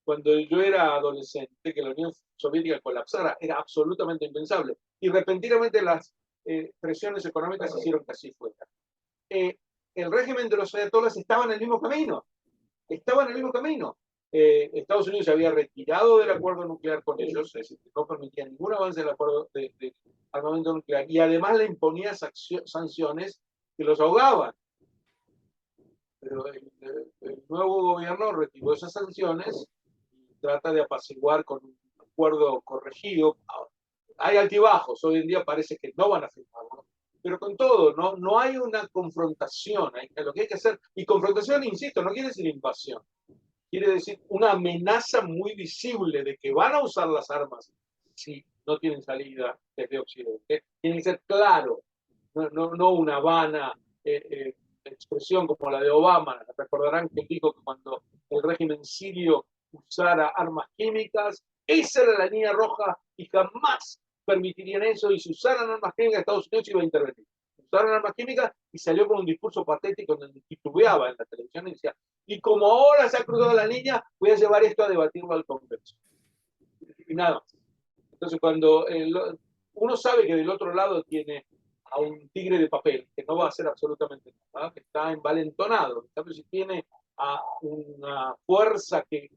cuando yo era adolescente, que la Unión Soviética colapsara, era absolutamente impensable. Y repentinamente las presiones económicas hicieron que así fuera. El régimen de los ayatolás estaba en el mismo camino, estaba en el mismo camino. Estados Unidos se había retirado del acuerdo nuclear con ellos, es decir, no permitía ningún avance del acuerdo de armamento nuclear, y además le imponía sanciones que los ahogaban. Pero el nuevo gobierno retiró esas sanciones y trata de apaciguar con un acuerdo corregido. Hay altibajos, hoy en día parece que no van a firmarlo, pero con todo, no hay una confrontación. Lo que hay que hacer, y confrontación, insisto, no quiere decir invasión, quiere decir una amenaza muy visible de que van a usar las armas si no tienen salida desde Occidente. Tiene que ser claro, no una vana expresión como la de Obama. Recordarán que dijo que cuando el régimen sirio usara armas químicas, esa era la línea roja y jamás permitirían eso, y si usaran armas químicas, Estados Unidos iba a intervenir. Usaron armas químicas y salió con un discurso patético donde titubeaba en la televisión y decía, y como ahora se ha cruzado la línea, voy a llevar esto a debatirlo al Congreso. Y nada más. Entonces, cuando uno sabe que del otro lado tiene a un tigre de papel, que no va a hacer absolutamente nada, que está envalentonado, en cambio, si tiene a una fuerza que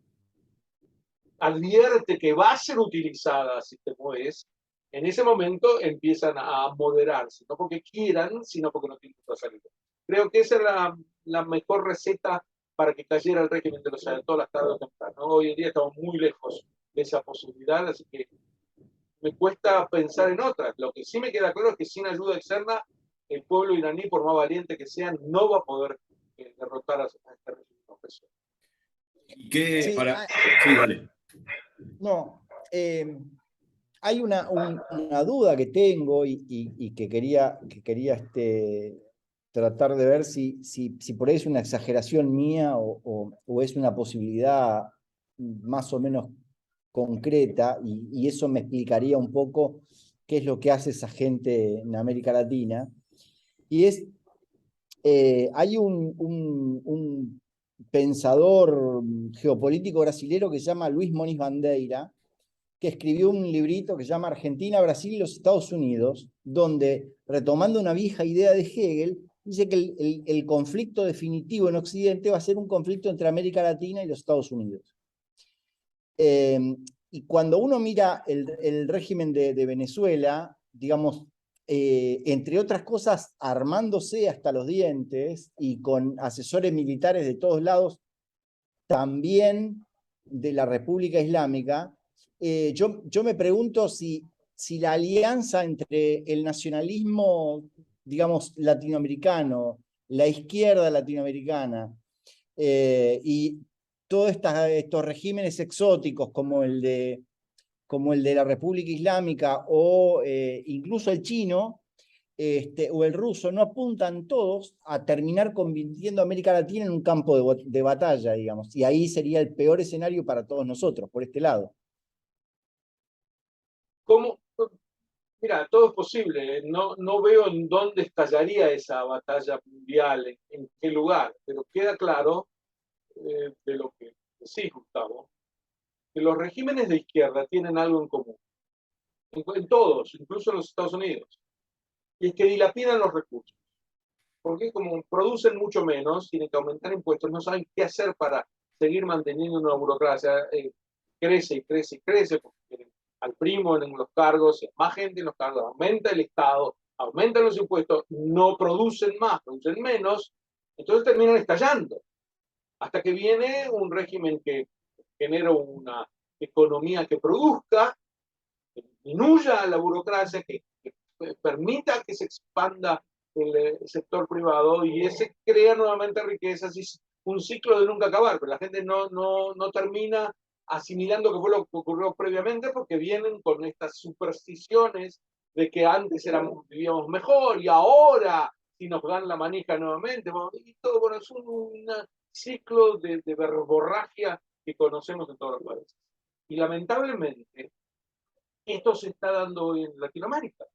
advierte que va a ser utilizada si te mueves, en ese momento empiezan a moderarse, no porque quieran, sino porque no tienen otra salida. Creo que esa es la mejor receta para que cayera el régimen de los ayatolás tarde o temprano. Hoy en día estamos muy lejos de esa posibilidad, así que me cuesta pensar en otras. Lo que sí me queda claro es que sin ayuda externa, el pueblo iraní, por más valiente que sea, no va a poder derrotar a este régimen opresor. ¿Y qué sí, para...? Sí, dale. no. Hay una duda que tengo y que quería tratar de ver si por ahí es una exageración mía o es una posibilidad más o menos concreta, y eso me explicaría un poco qué es lo que hace esa gente en América Latina. Y es, hay un pensador geopolítico brasilero que se llama Luis Moniz Bandeira, que escribió un librito que se llama Argentina, Brasil y los Estados Unidos, donde, retomando una vieja idea de Hegel, dice que el conflicto definitivo en Occidente va a ser un conflicto entre América Latina y los Estados Unidos. Y cuando uno mira el régimen de Venezuela, digamos, entre otras cosas, armándose hasta los dientes y con asesores militares de todos lados, también de la República Islámica, yo me pregunto si la alianza entre el nacionalismo, digamos, latinoamericano, la izquierda latinoamericana, y todos estos regímenes exóticos como el de la República Islámica o incluso el chino, o el ruso, no apuntan todos a terminar convirtiendo a América Latina en un campo de batalla, digamos, y ahí sería el peor escenario para todos nosotros, por este lado. ¿Cómo? Mira, todo es posible. No veo en dónde estallaría esa batalla mundial, en qué lugar, pero queda claro de lo que decís, Gustavo, que los regímenes de izquierda tienen algo en común, en todos, incluso en los Estados Unidos, y es que dilapidan los recursos, porque como producen mucho menos, tienen que aumentar impuestos, no saben qué hacer para seguir manteniendo una burocracia, crece y crece y crece, porque al primo en los cargos, más gente en los cargos, aumenta el Estado, aumentan los impuestos, no producen más, producen menos, entonces terminan estallando, hasta que viene un régimen que genera una economía que produzca, que disminuya la burocracia, que permita que se expanda el sector privado y ese crea nuevamente riquezas, y un ciclo de nunca acabar, pero la gente no termina asimilando que fue lo que ocurrió previamente porque vienen con estas supersticiones de que antes vivíamos mejor y ahora si nos dan la manija nuevamente, y todo, bueno, es un ciclo de verborragia que conocemos en todos los países. Y lamentablemente Esto se está dando hoy en Latinoamérica,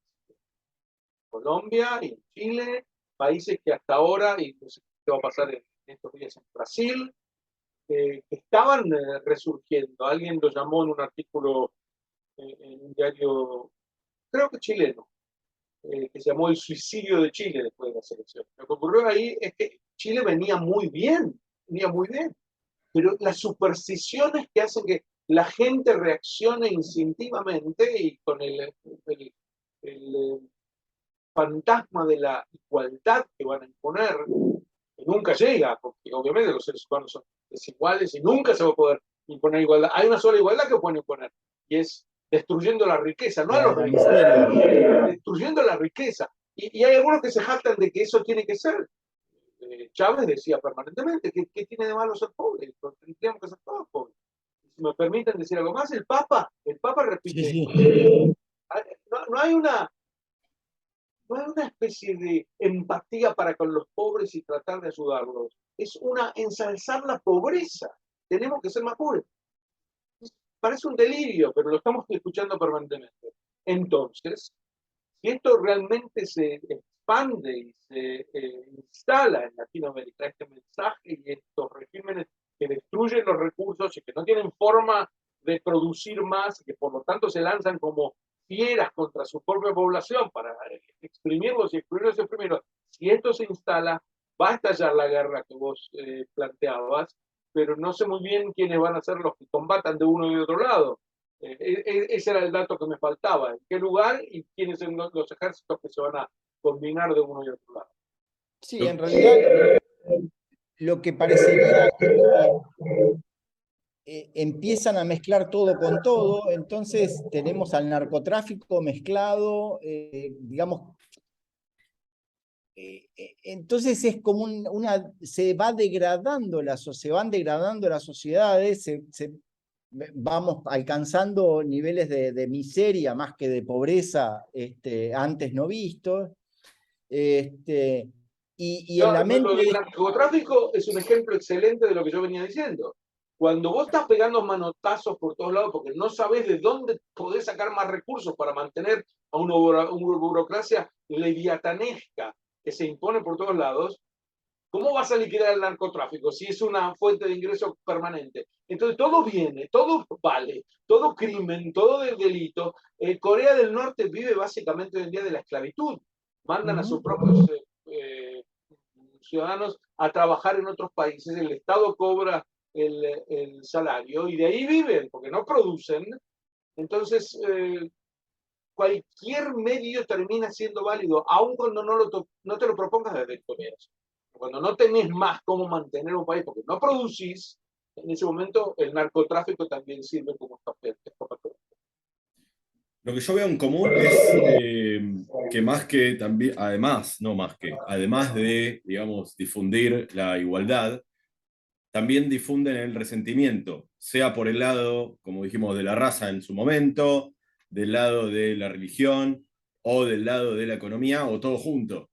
Colombia y en Chile, países que hasta ahora, y no sé qué va a pasar en estos días en Brasil, que estaban resurgiendo. Alguien lo llamó en un artículo en un diario, creo que chileno, que se llamó El suicidio de Chile después de la selección. Lo que ocurrió ahí es que Chile venía muy bien, pero las supersticiones que hacen que la gente reaccione instintivamente y con el fantasma de la igualdad que van a imponer, que nunca llega, porque obviamente los seres humanos son desiguales y nunca se va a poder imponer igualdad. Hay una sola igualdad que pueden imponer, y es destruyendo la riqueza, no a los ricos, destruyendo la riqueza. Y hay algunos que se jactan de que eso tiene que ser. Chávez decía permanentemente que tiene de malo ser pobre, tendríamos que ser todos pobres. Si me permiten decir algo más, el Papa repite, Sí, sí. no hay una especie de empatía para con los pobres y tratar de ayudarlos. Es una ensalzar la pobreza. Tenemos que ser más pobres. Parece un delirio, pero lo estamos escuchando permanentemente. Entonces, si esto realmente se expande y se instala en Latinoamérica, este mensaje y estos regímenes que destruyen los recursos y que no tienen forma de producir más y que por lo tanto se lanzan como fieras contra su propia población para exprimirlos y exprimirlos, si esto se instala, va a estallar la guerra que vos planteabas, pero no sé muy bien quiénes van a ser los que combatan de uno y de otro lado. Ese era el dato que me faltaba. ¿En qué lugar y quiénes son los ejércitos que se van a combinar de uno y otro lado? Sí, en realidad lo que parecería es que empiezan a mezclar todo con todo, entonces tenemos al narcotráfico mezclado, digamos, entonces es como se va degradando se van degradando las sociedades, vamos alcanzando niveles de miseria más que de pobreza antes no vistos. Y en la mente Lo del narcotráfico es un ejemplo excelente de lo que yo venía diciendo. Cuando vos estás pegando manotazos por todos lados porque no sabés de dónde podés sacar más recursos para mantener a una burocracia leviatanesca que se impone por todos lados, ¿cómo vas a liquidar el narcotráfico si es una fuente de ingreso permanente? Entonces todo viene, todo vale, todo crimen, todo delito. Corea del Norte vive básicamente hoy en día de la esclavitud. Mandan a sus propios ciudadanos a trabajar en otros países, el Estado cobra el salario y de ahí viven, porque no producen. Entonces, cualquier medio termina siendo válido, aun cuando no te lo propongas desde el comienzo. Cuando no tenés más cómo mantener un país porque no producís, en ese momento el narcotráfico también sirve como escapatoria. Lo que yo veo en común es que más que también, además, no más que, además de, digamos, difundir la igualdad, también difunden el resentimiento, sea por el lado, como dijimos, de la raza en su momento, del lado de la religión o del lado de la economía, o todo junto,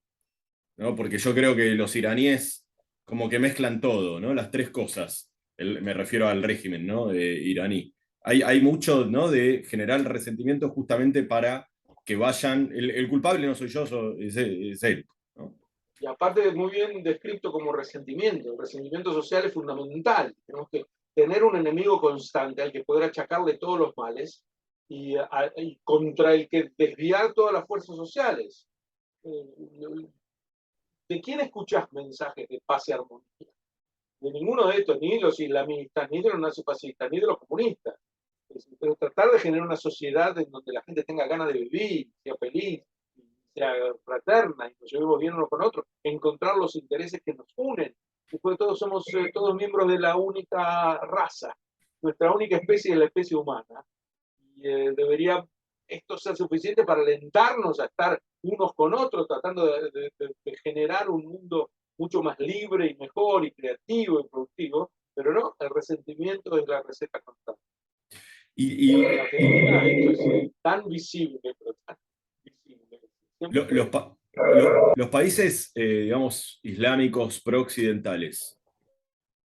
¿no? Porque yo creo que los iraníes como que mezclan todo, ¿no? Las tres cosas. Me refiero al régimen, ¿no? Iraní. Hay mucho, ¿no? De generar resentimiento justamente para que vayan. El culpable no soy yo, es él, ¿no? Y aparte muy bien descrito como resentimiento. El resentimiento social es fundamental. Tenemos que tener un enemigo constante al que poder achacarle todos los males y contra el que desviar todas las fuerzas sociales. ¿De quién escuchás mensajes de paz y armonía? De ninguno de estos, ni de los islamistas, ni de los nazifascistas, ni de los comunistas. Pero tratar de generar una sociedad en donde la gente tenga ganas de vivir, sea feliz, sea fraterna, y nos llevemos bien unos con otros, encontrar los intereses que nos unen. Después todos somos todos miembros de la única raza, nuestra única especie es la especie humana. Y debería esto ser suficiente para alentarnos a estar unos con otros, tratando de generar un mundo mucho más libre y mejor y creativo y productivo, pero no, el resentimiento es la receta constante. Y, En Argentina esto es tan visible, pero tan visible. los, los países, digamos, islámicos pro-occidentales,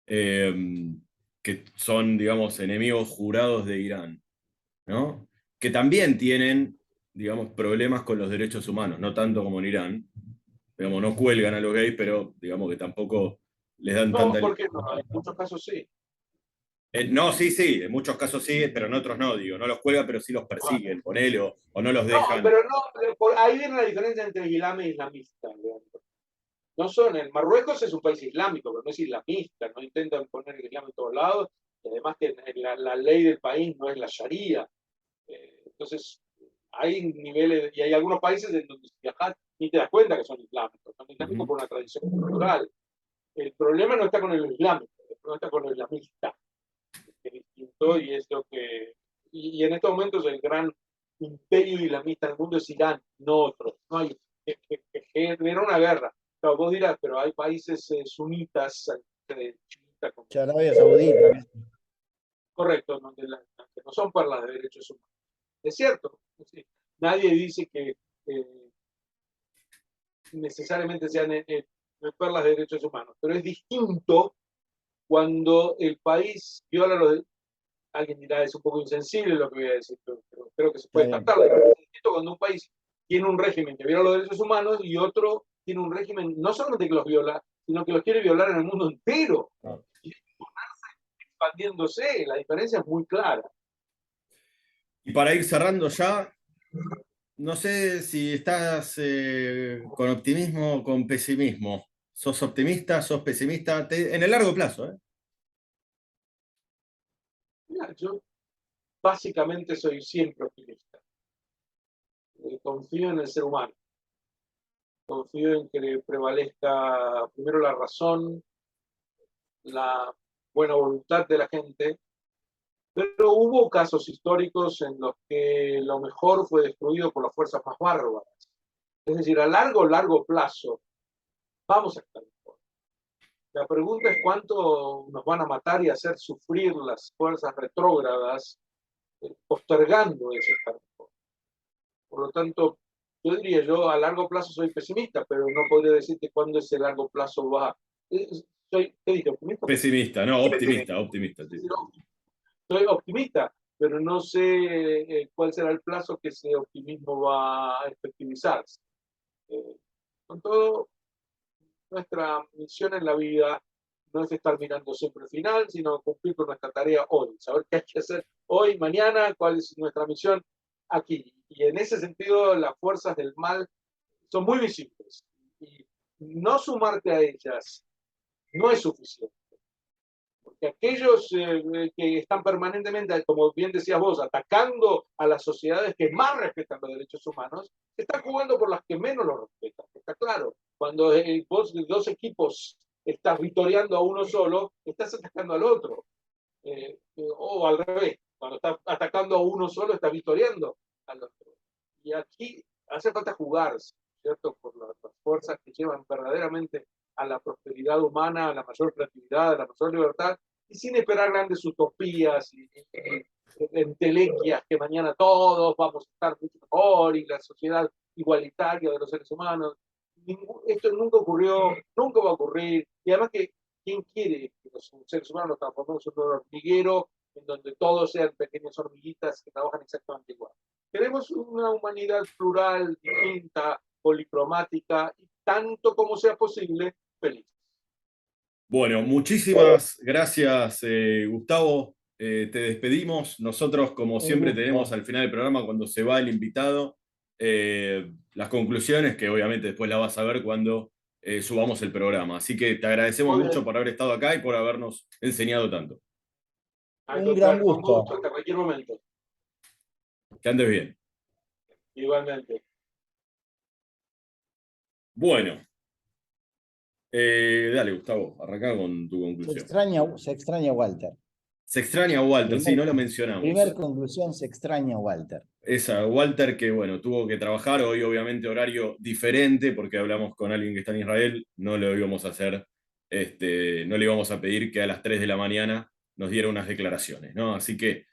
que son, digamos, enemigos jurados de Irán, ¿no? que también tienen, digamos, problemas con los derechos humanos, no tanto como en Irán. Digamos, no cuelgan a los gays, pero digamos que tampoco les dan No, tanta... ¿por qué no? En muchos casos sí. No, sí, sí, en muchos casos sí, pero en otros no, digo, no los cuelgan, pero sí los Bueno, persiguen, ponele, o no los no, dejan. pero no, ahí viene la diferencia entre islam e islamista. Leandro. No son, el Marruecos es un país islámico, pero no es islamista, no intentan poner el islam en todos lados, y además que la ley del país no es la sharia. Entonces, hay niveles, y hay algunos países en donde si viajas ni te das cuenta que son son islámicos por una tradición cultural. El problema no está con el islámico, el problema está con el islamista, que es distinto y es lo que. Y en estos momentos el gran imperio islamista del mundo es Irán, no otro. No hay, que genera una guerra. Claro, vos dirás, pero hay países sunitas, chiitas, Arabia Saudita. correcto, donde que no son perlas de derechos humanos. Es cierto, sí. Nadie dice que necesariamente sean perlas de derechos humanos, pero es distinto cuando el país viola los. Alguien dirá, es un poco insensible lo que voy a decir, pero creo que se puede tratar. Es distinto cuando un país tiene un régimen que viola los derechos humanos y otro tiene un régimen no solamente que los viola, sino que los quiere violar en el mundo entero. Y expandiéndose, la diferencia es muy clara. Y para ir cerrando ya, no sé si estás con optimismo o con pesimismo. ¿Sos optimista? ¿Sos pesimista? En el largo plazo, ¿eh? Mira, yo básicamente soy siempre optimista. Confío en el ser humano. Confío en que prevalezca primero la razón, la buena voluntad de la gente, pero hubo casos históricos en los que lo mejor fue destruido por las fuerzas más bárbaras. Es decir, a largo plazo vamos a estar mejor. La pregunta es cuánto nos van a matar y hacer sufrir las fuerzas retrógradas postergando ese estar mejor. Por lo tanto, yo a largo plazo soy pesimista, pero no podría decirte cuándo ese largo plazo va. ¿Qué dije? ¿Optimista? Pesimista, no, optimista, optimista. Sí. Soy optimista, pero no sé cuál será el plazo que ese optimismo va a efectivizarse. Con todo, nuestra misión en la vida no es estar mirando siempre el final, sino cumplir con nuestra tarea hoy, saber qué hay que hacer hoy, mañana, cuál es nuestra misión aquí. Y en ese sentido, las fuerzas del mal son muy visibles. Y no sumarte a ellas no es suficiente. Porque aquellos que están permanentemente, como bien decías vos, atacando a las sociedades que más respetan los derechos humanos, están jugando por las que menos los respetan. Está claro. Cuando vos de dos equipos estás victoriando a uno solo, estás atacando al otro. O al revés, cuando estás atacando a uno solo, estás victoriando al otro. Y aquí hace falta jugar, ¿cierto? Por las fuerzas que llevan verdaderamente a la prosperidad humana, a la mayor creatividad, a la mayor libertad, y sin esperar grandes utopías y entelequias que mañana todos vamos a estar mucho mejor y la sociedad igualitaria de los seres humanos. Esto nunca ocurrió, nunca va a ocurrir, y además que ¿quién quiere que los seres humanos nos transformemos en un hormiguero en donde todos sean pequeñas hormiguitas que trabajan exactamente igual? Queremos una humanidad plural, distinta, policromática y tanto como sea posible, feliz. Bueno, muchísimas gracias, Gustavo. Te despedimos. Nosotros, como siempre, tenemos al final del programa, cuando se va el invitado, las conclusiones, que obviamente después las vas a ver cuando subamos el programa. Así que te agradecemos mucho por haber estado acá y por habernos enseñado tanto. Un gran gusto. Hasta cualquier momento. Que andes bien. Igualmente. Bueno. Dale, Gustavo, arrancá con tu conclusión. Se extraña Walter. Se extraña a Walter, sí, no lo mencionamos. Primera conclusión, se extraña Walter. Esa, Walter que, bueno, tuvo que trabajar hoy, obviamente, horario diferente, porque hablamos con alguien que está en Israel, no lo íbamos a hacer, no le íbamos a pedir que a las 3 de la mañana nos diera unas declaraciones, ¿no? Así que,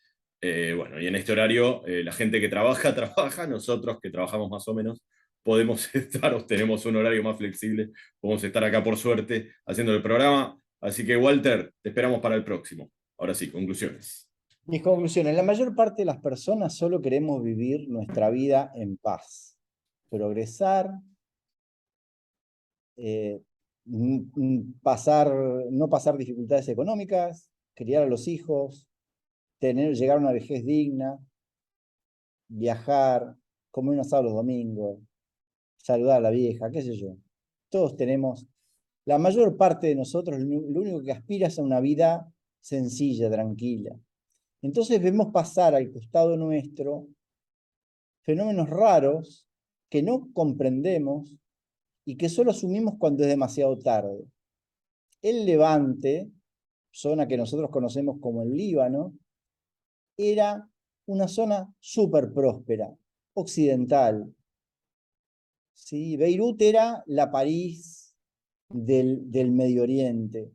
bueno, y en este horario, la gente que trabaja, trabaja, nosotros que trabajamos más o menos, podemos estar, o tenemos un horario más flexible, podemos estar acá por suerte haciendo el programa. Así que, Walter, te esperamos para el próximo. Ahora sí, conclusiones. Mis conclusiones. La mayor parte de las personas solo queremos vivir nuestra vida en paz, progresar, eh, no pasar dificultades económicas, criar a los hijos, llegar a una vejez digna, viajar, comer un asado los domingos, saludar a la vieja, qué sé yo. Todos tenemos, la mayor parte de nosotros lo único que aspira es a una vida sencilla, tranquila. Entonces vemos pasar al costado nuestro fenómenos raros que no comprendemos y que solo asumimos cuando es demasiado tarde. El Levante, zona que nosotros conocemos como el Líbano, era una zona súper próspera, occidental. ¿Sí? Beirut era la París del Medio Oriente.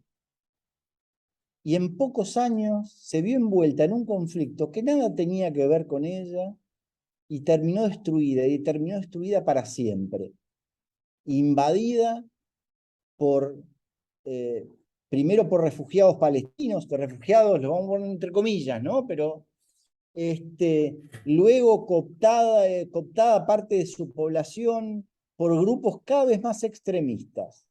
Y en pocos años se vio envuelta en un conflicto que nada tenía que ver con ella y terminó destruida para siempre. Invadida por, primero por refugiados palestinos, que refugiados los vamos a poner entre comillas, ¿no? Pero luego cooptada parte de su población por grupos cada vez más extremistas.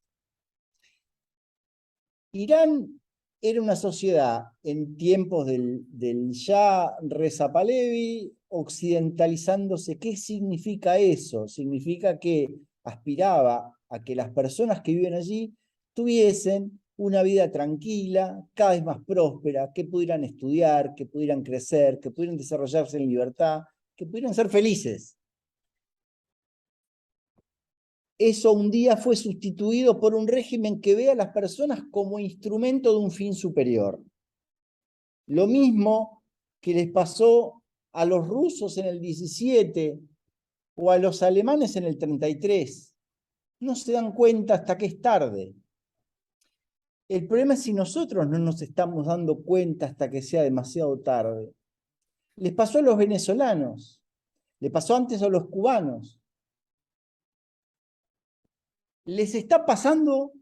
Irán era una sociedad en tiempos del Shah Reza Pahlavi occidentalizándose. ¿Qué significa eso? Significa que aspiraba a que las personas que viven allí tuviesen una vida tranquila, cada vez más próspera, que pudieran estudiar, que pudieran crecer, que pudieran desarrollarse en libertad, que pudieran ser felices. Eso un día fue sustituido por un régimen que ve a las personas como instrumento de un fin superior. Lo mismo que les pasó a los rusos en el 17 o a los alemanes en el 33. No se dan cuenta hasta que es tarde. El problema es si nosotros no nos estamos dando cuenta hasta que sea demasiado tarde. Les pasó a los venezolanos, les pasó antes a los cubanos. Les está pasando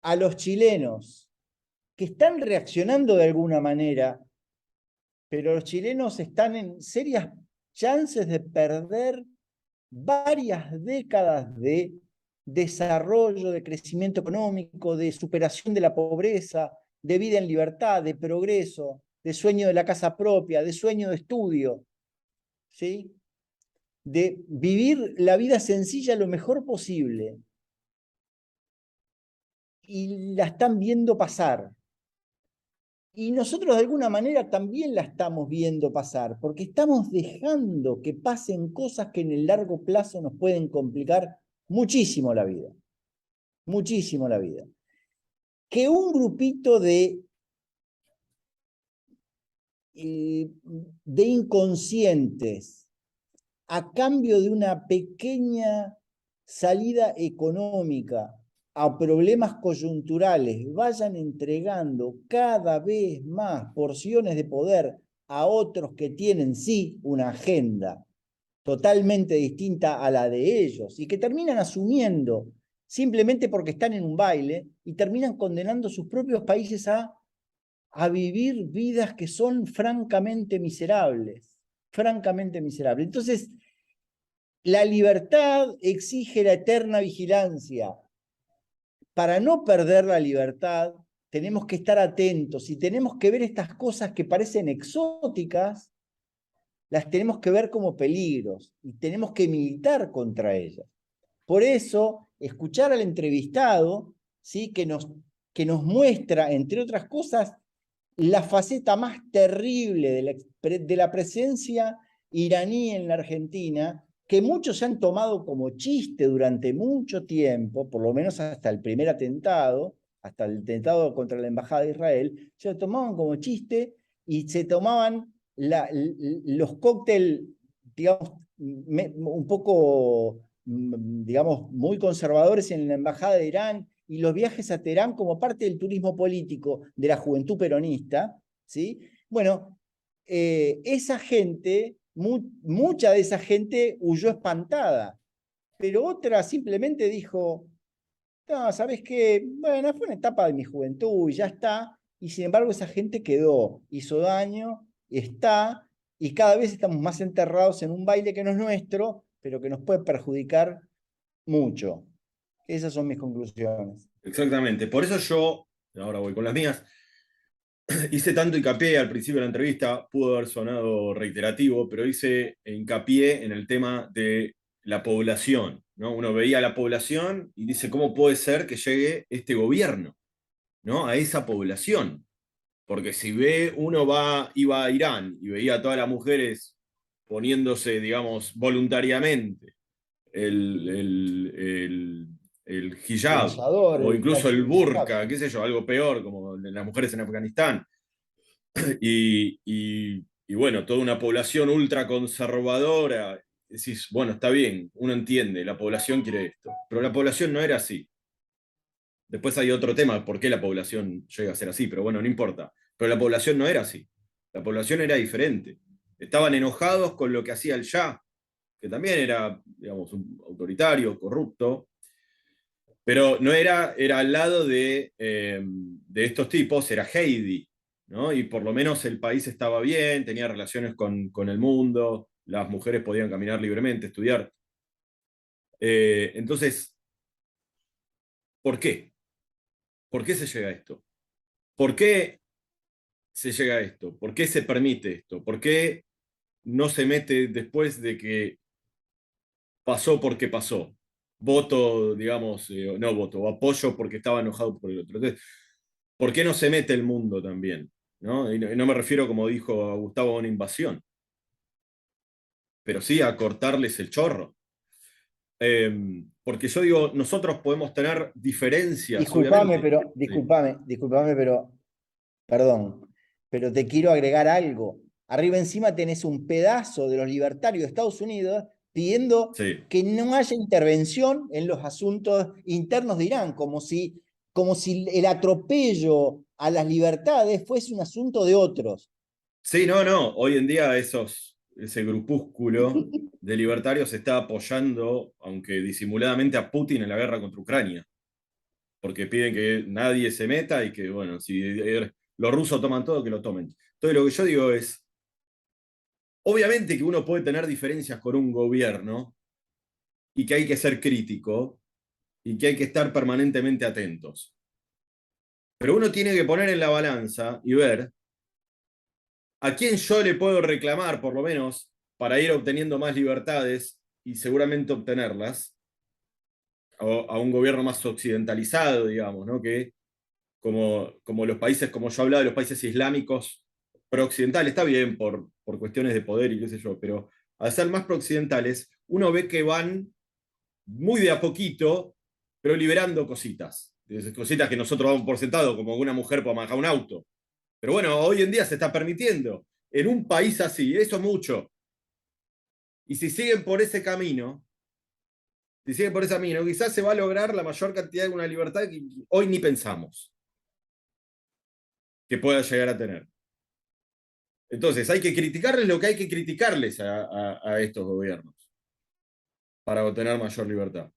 a los chilenos, que están reaccionando de alguna manera, pero los chilenos están en serias chances de perder varias décadas de desarrollo, de crecimiento económico, de superación de la pobreza, de vida en libertad, de progreso, de sueño de la casa propia, de sueño de estudio, ¿sí? De vivir la vida sencilla lo mejor posible. Y la están viendo pasar. Y nosotros de alguna manera también la estamos viendo pasar, porque estamos dejando que pasen cosas que en el largo plazo nos pueden complicar muchísimo la vida. Muchísimo la vida. Que un grupito de inconscientes, a cambio de una pequeña salida económica a problemas coyunturales, vayan entregando cada vez más porciones de poder a otros que tienen, sí, una agenda totalmente distinta a la de ellos y que terminan asumiendo simplemente porque están en un baile y terminan condenando sus propios países a vivir vidas que son francamente miserables, francamente miserables. Entonces, la libertad exige la eterna vigilancia. Para no perder la libertad, tenemos que estar atentos y tenemos que ver estas cosas que parecen exóticas, las tenemos que ver como peligros y tenemos que militar contra ellas. Por eso, escuchar al entrevistado, ¿sí? que nos muestra, entre otras cosas, la faceta más terrible de la presencia iraní en la Argentina, que muchos se han tomado como chiste durante mucho tiempo, por lo menos hasta el primer atentado, hasta el atentado contra la Embajada de Israel, se lo tomaban como chiste y se tomaban los cócteles, digamos, un poco, digamos, muy conservadores en la Embajada de Irán y los viajes a Teherán como parte del turismo político de la juventud peronista, ¿sí? Bueno, esa gente, mucha de esa gente huyó espantada, pero otra simplemente dijo, no, ¿sabes qué? Bueno, fue una etapa de mi juventud y ya está, y sin embargo esa gente quedó, hizo daño, está, y cada vez estamos más enterrados en un baile que no es nuestro, pero que nos puede perjudicar mucho. Esas son mis conclusiones. Exactamente. Por eso yo, ahora voy con las mías, hice tanto hincapié al principio de la entrevista, pudo haber sonado reiterativo, pero hice hincapié en el tema de la población, ¿no? Uno veía a la población y dice, ¿cómo puede ser que llegue este gobierno, ¿no? A esa población? Porque si iba a Irán y veía a todas las mujeres poniéndose, digamos, voluntariamente el, el, el, el El hijab chador, o incluso el el hijab, burka, qué sé yo, algo peor, como las mujeres en Afganistán, y bueno, toda una población ultraconservadora, decís, bueno, está bien, uno entiende, la población quiere esto, pero la población no era así. Después hay otro tema, por qué la población llega a ser así, pero bueno, no importa. Pero la población no era así. La población era diferente. Estaban enojados con lo que hacía el Shah, que también era, digamos, un autoritario, corrupto, pero no era al lado de estos tipos, era Heidi, ¿no? Y por lo menos el país estaba bien, tenía relaciones con el mundo, las mujeres podían caminar libremente, estudiar. Entonces, ¿por qué? ¿Por qué se llega a esto? ¿Por qué se llega a esto? ¿Por qué se permite esto? ¿Por qué no se mete después de que pasó porque pasó? Voto, digamos, no voto, apoyo porque estaba enojado por el otro. Entonces, ¿por qué no se mete el mundo también? ¿No? Y no me refiero, como dijo Gustavo, a una invasión, pero sí a cortarles el chorro. Porque yo digo, nosotros podemos tener diferencias, Disculpame, obviamente. pero, Sí, disculpame, pero, perdón, pero te quiero agregar algo. Arriba encima tenés un pedazo de los libertarios de Estados Unidos pidiendo sí. que no haya intervención en los asuntos internos de Irán, como si el atropello a las libertades fuese un asunto de otros. Sí, no, no. Hoy en día ese grupúsculo de libertarios está apoyando, aunque disimuladamente, a Putin en la guerra contra Ucrania, porque piden que nadie se meta y que, bueno, si los rusos toman todo, que lo tomen. Entonces, lo que yo digo es, obviamente que uno puede tener diferencias con un gobierno y que hay que ser crítico y que hay que estar permanentemente atentos. Pero uno tiene que poner en la balanza y ver a quién yo le puedo reclamar, por lo menos, para ir obteniendo más libertades y seguramente obtenerlas, a un gobierno más occidentalizado, digamos, ¿no? Que como los países, como yo hablaba de los países islámicos prooccidentales, está bien por cuestiones de poder y qué sé yo, pero al ser más prooccidentales, uno ve que van muy de a poquito, pero liberando cositas. Cositas que nosotros damos por sentado, como una mujer puede manejar un auto. Pero bueno, hoy en día se está permitiendo. En un país así, eso es mucho. Y si siguen por ese camino, si siguen por ese camino, quizás se va a lograr la mayor cantidad de una libertad que hoy ni pensamos que pueda llegar a tener. Entonces, hay que criticarles lo que hay que criticarles a estos gobiernos para obtener mayor libertad.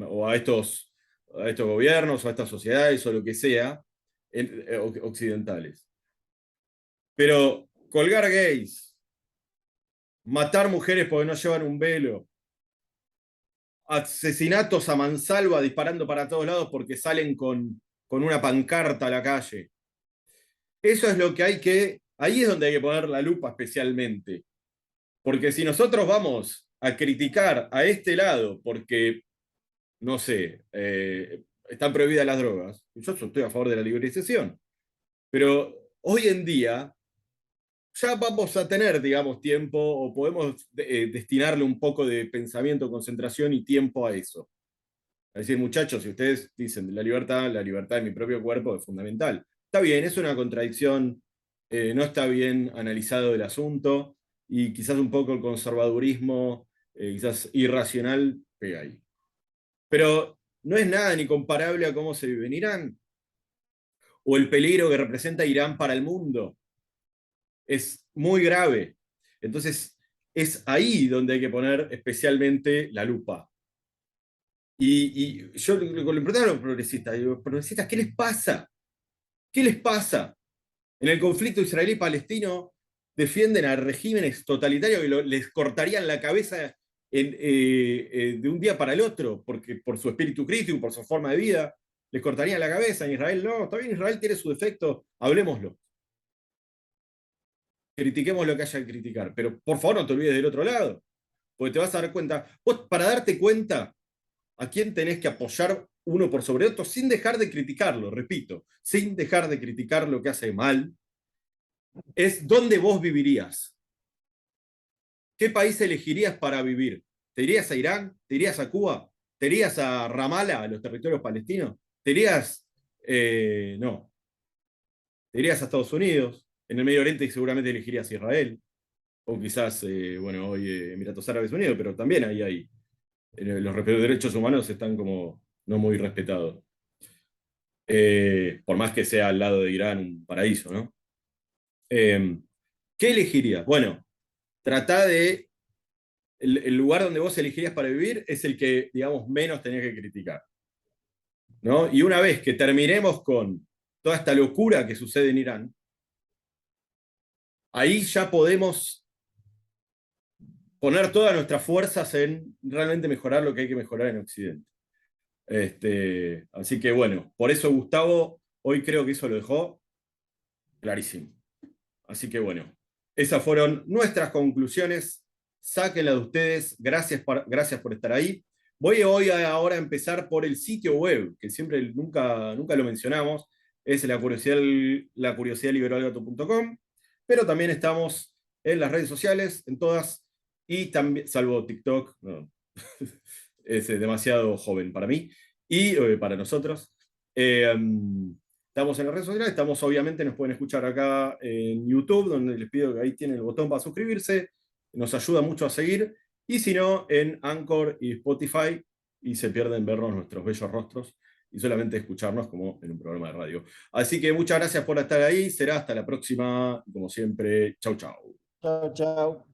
O a estos gobiernos, o a estas sociedades, o lo que sea, occidentales. Pero colgar gays, matar mujeres porque no llevan un velo, asesinatos a mansalva disparando para todos lados porque salen con una pancarta a la calle. Eso es lo que ahí es donde hay que poner la lupa especialmente. Porque si nosotros vamos a criticar a este lado porque, no sé, están prohibidas las drogas, yo estoy a favor de la legalización, pero hoy en día ya vamos a tener, digamos, tiempo o podemos destinarle un poco de pensamiento, concentración y tiempo a eso. Es decir, muchachos, si ustedes dicen la libertad de mi propio cuerpo es fundamental. Está bien, es una contradicción, no está bien analizado el asunto y quizás un poco el conservadurismo, quizás irracional, pega ahí. Pero no es nada ni comparable a cómo se vive en Irán o el peligro que representa Irán para el mundo. Es muy grave. Entonces, es ahí donde hay que poner especialmente la lupa. Y yo le preguntaba a los progresistas, digo, progresistas, ¿qué les pasa? ¿Qué les pasa? En el conflicto israelí-palestino defienden a regímenes totalitarios que les cortarían la cabeza de un día para el otro, porque por su espíritu crítico, por su forma de vida, les cortarían la cabeza. En Israel no, está bien, Israel tiene su defecto, hablemoslo. Critiquemos lo que haya que criticar, pero por favor no te olvides del otro lado, porque te vas a dar cuenta, vos para darte cuenta a quién tenés que apoyar uno por sobre otro, sin dejar de criticarlo, repito, sin dejar de criticar lo que hace mal, es dónde vos vivirías. ¿Qué país elegirías para vivir? ¿Te irías a Irán? ¿Te irías a Cuba? ¿Te irías a Ramallah, a los territorios palestinos? ¿Te irías? No. ¿Te irías a Estados Unidos? En el Medio Oriente seguramente elegirías a Israel. O quizás, bueno, hoy Emiratos Árabes Unidos, pero también ahí hay. Los derechos humanos están como no muy respetados. Por más que sea al lado de Irán un paraíso, ¿no? ¿Qué elegirías? Bueno, trata de el lugar donde vos elegirías para vivir es el que, digamos, menos tenés que criticar, ¿no? Y una vez que terminemos con toda esta locura que sucede en Irán, ahí ya podemos poner todas nuestras fuerzas en realmente mejorar lo que hay que mejorar en Occidente. Así que bueno, por eso Gustavo hoy creo que eso lo dejó clarísimo. Así que bueno, esas fueron nuestras conclusiones. Sáquenla de ustedes. Gracias por estar ahí. Voy hoy ahora a empezar por el sitio web, que siempre nunca lo mencionamos. Es la curiosidad liberalgato.com. Pero también estamos en las redes sociales, en todas. Y también, salvo TikTok, no, es demasiado joven para mí y para nosotros. Estamos en las redes sociales, estamos obviamente, nos pueden escuchar acá en YouTube, donde les pido que ahí tienen el botón para suscribirse, nos ayuda mucho a seguir, y si no, en Anchor y Spotify, y se pierden vernos nuestros bellos rostros y solamente escucharnos como en un programa de radio. Así que muchas gracias por estar ahí, será hasta la próxima, como siempre, chau chau. Chao, chao.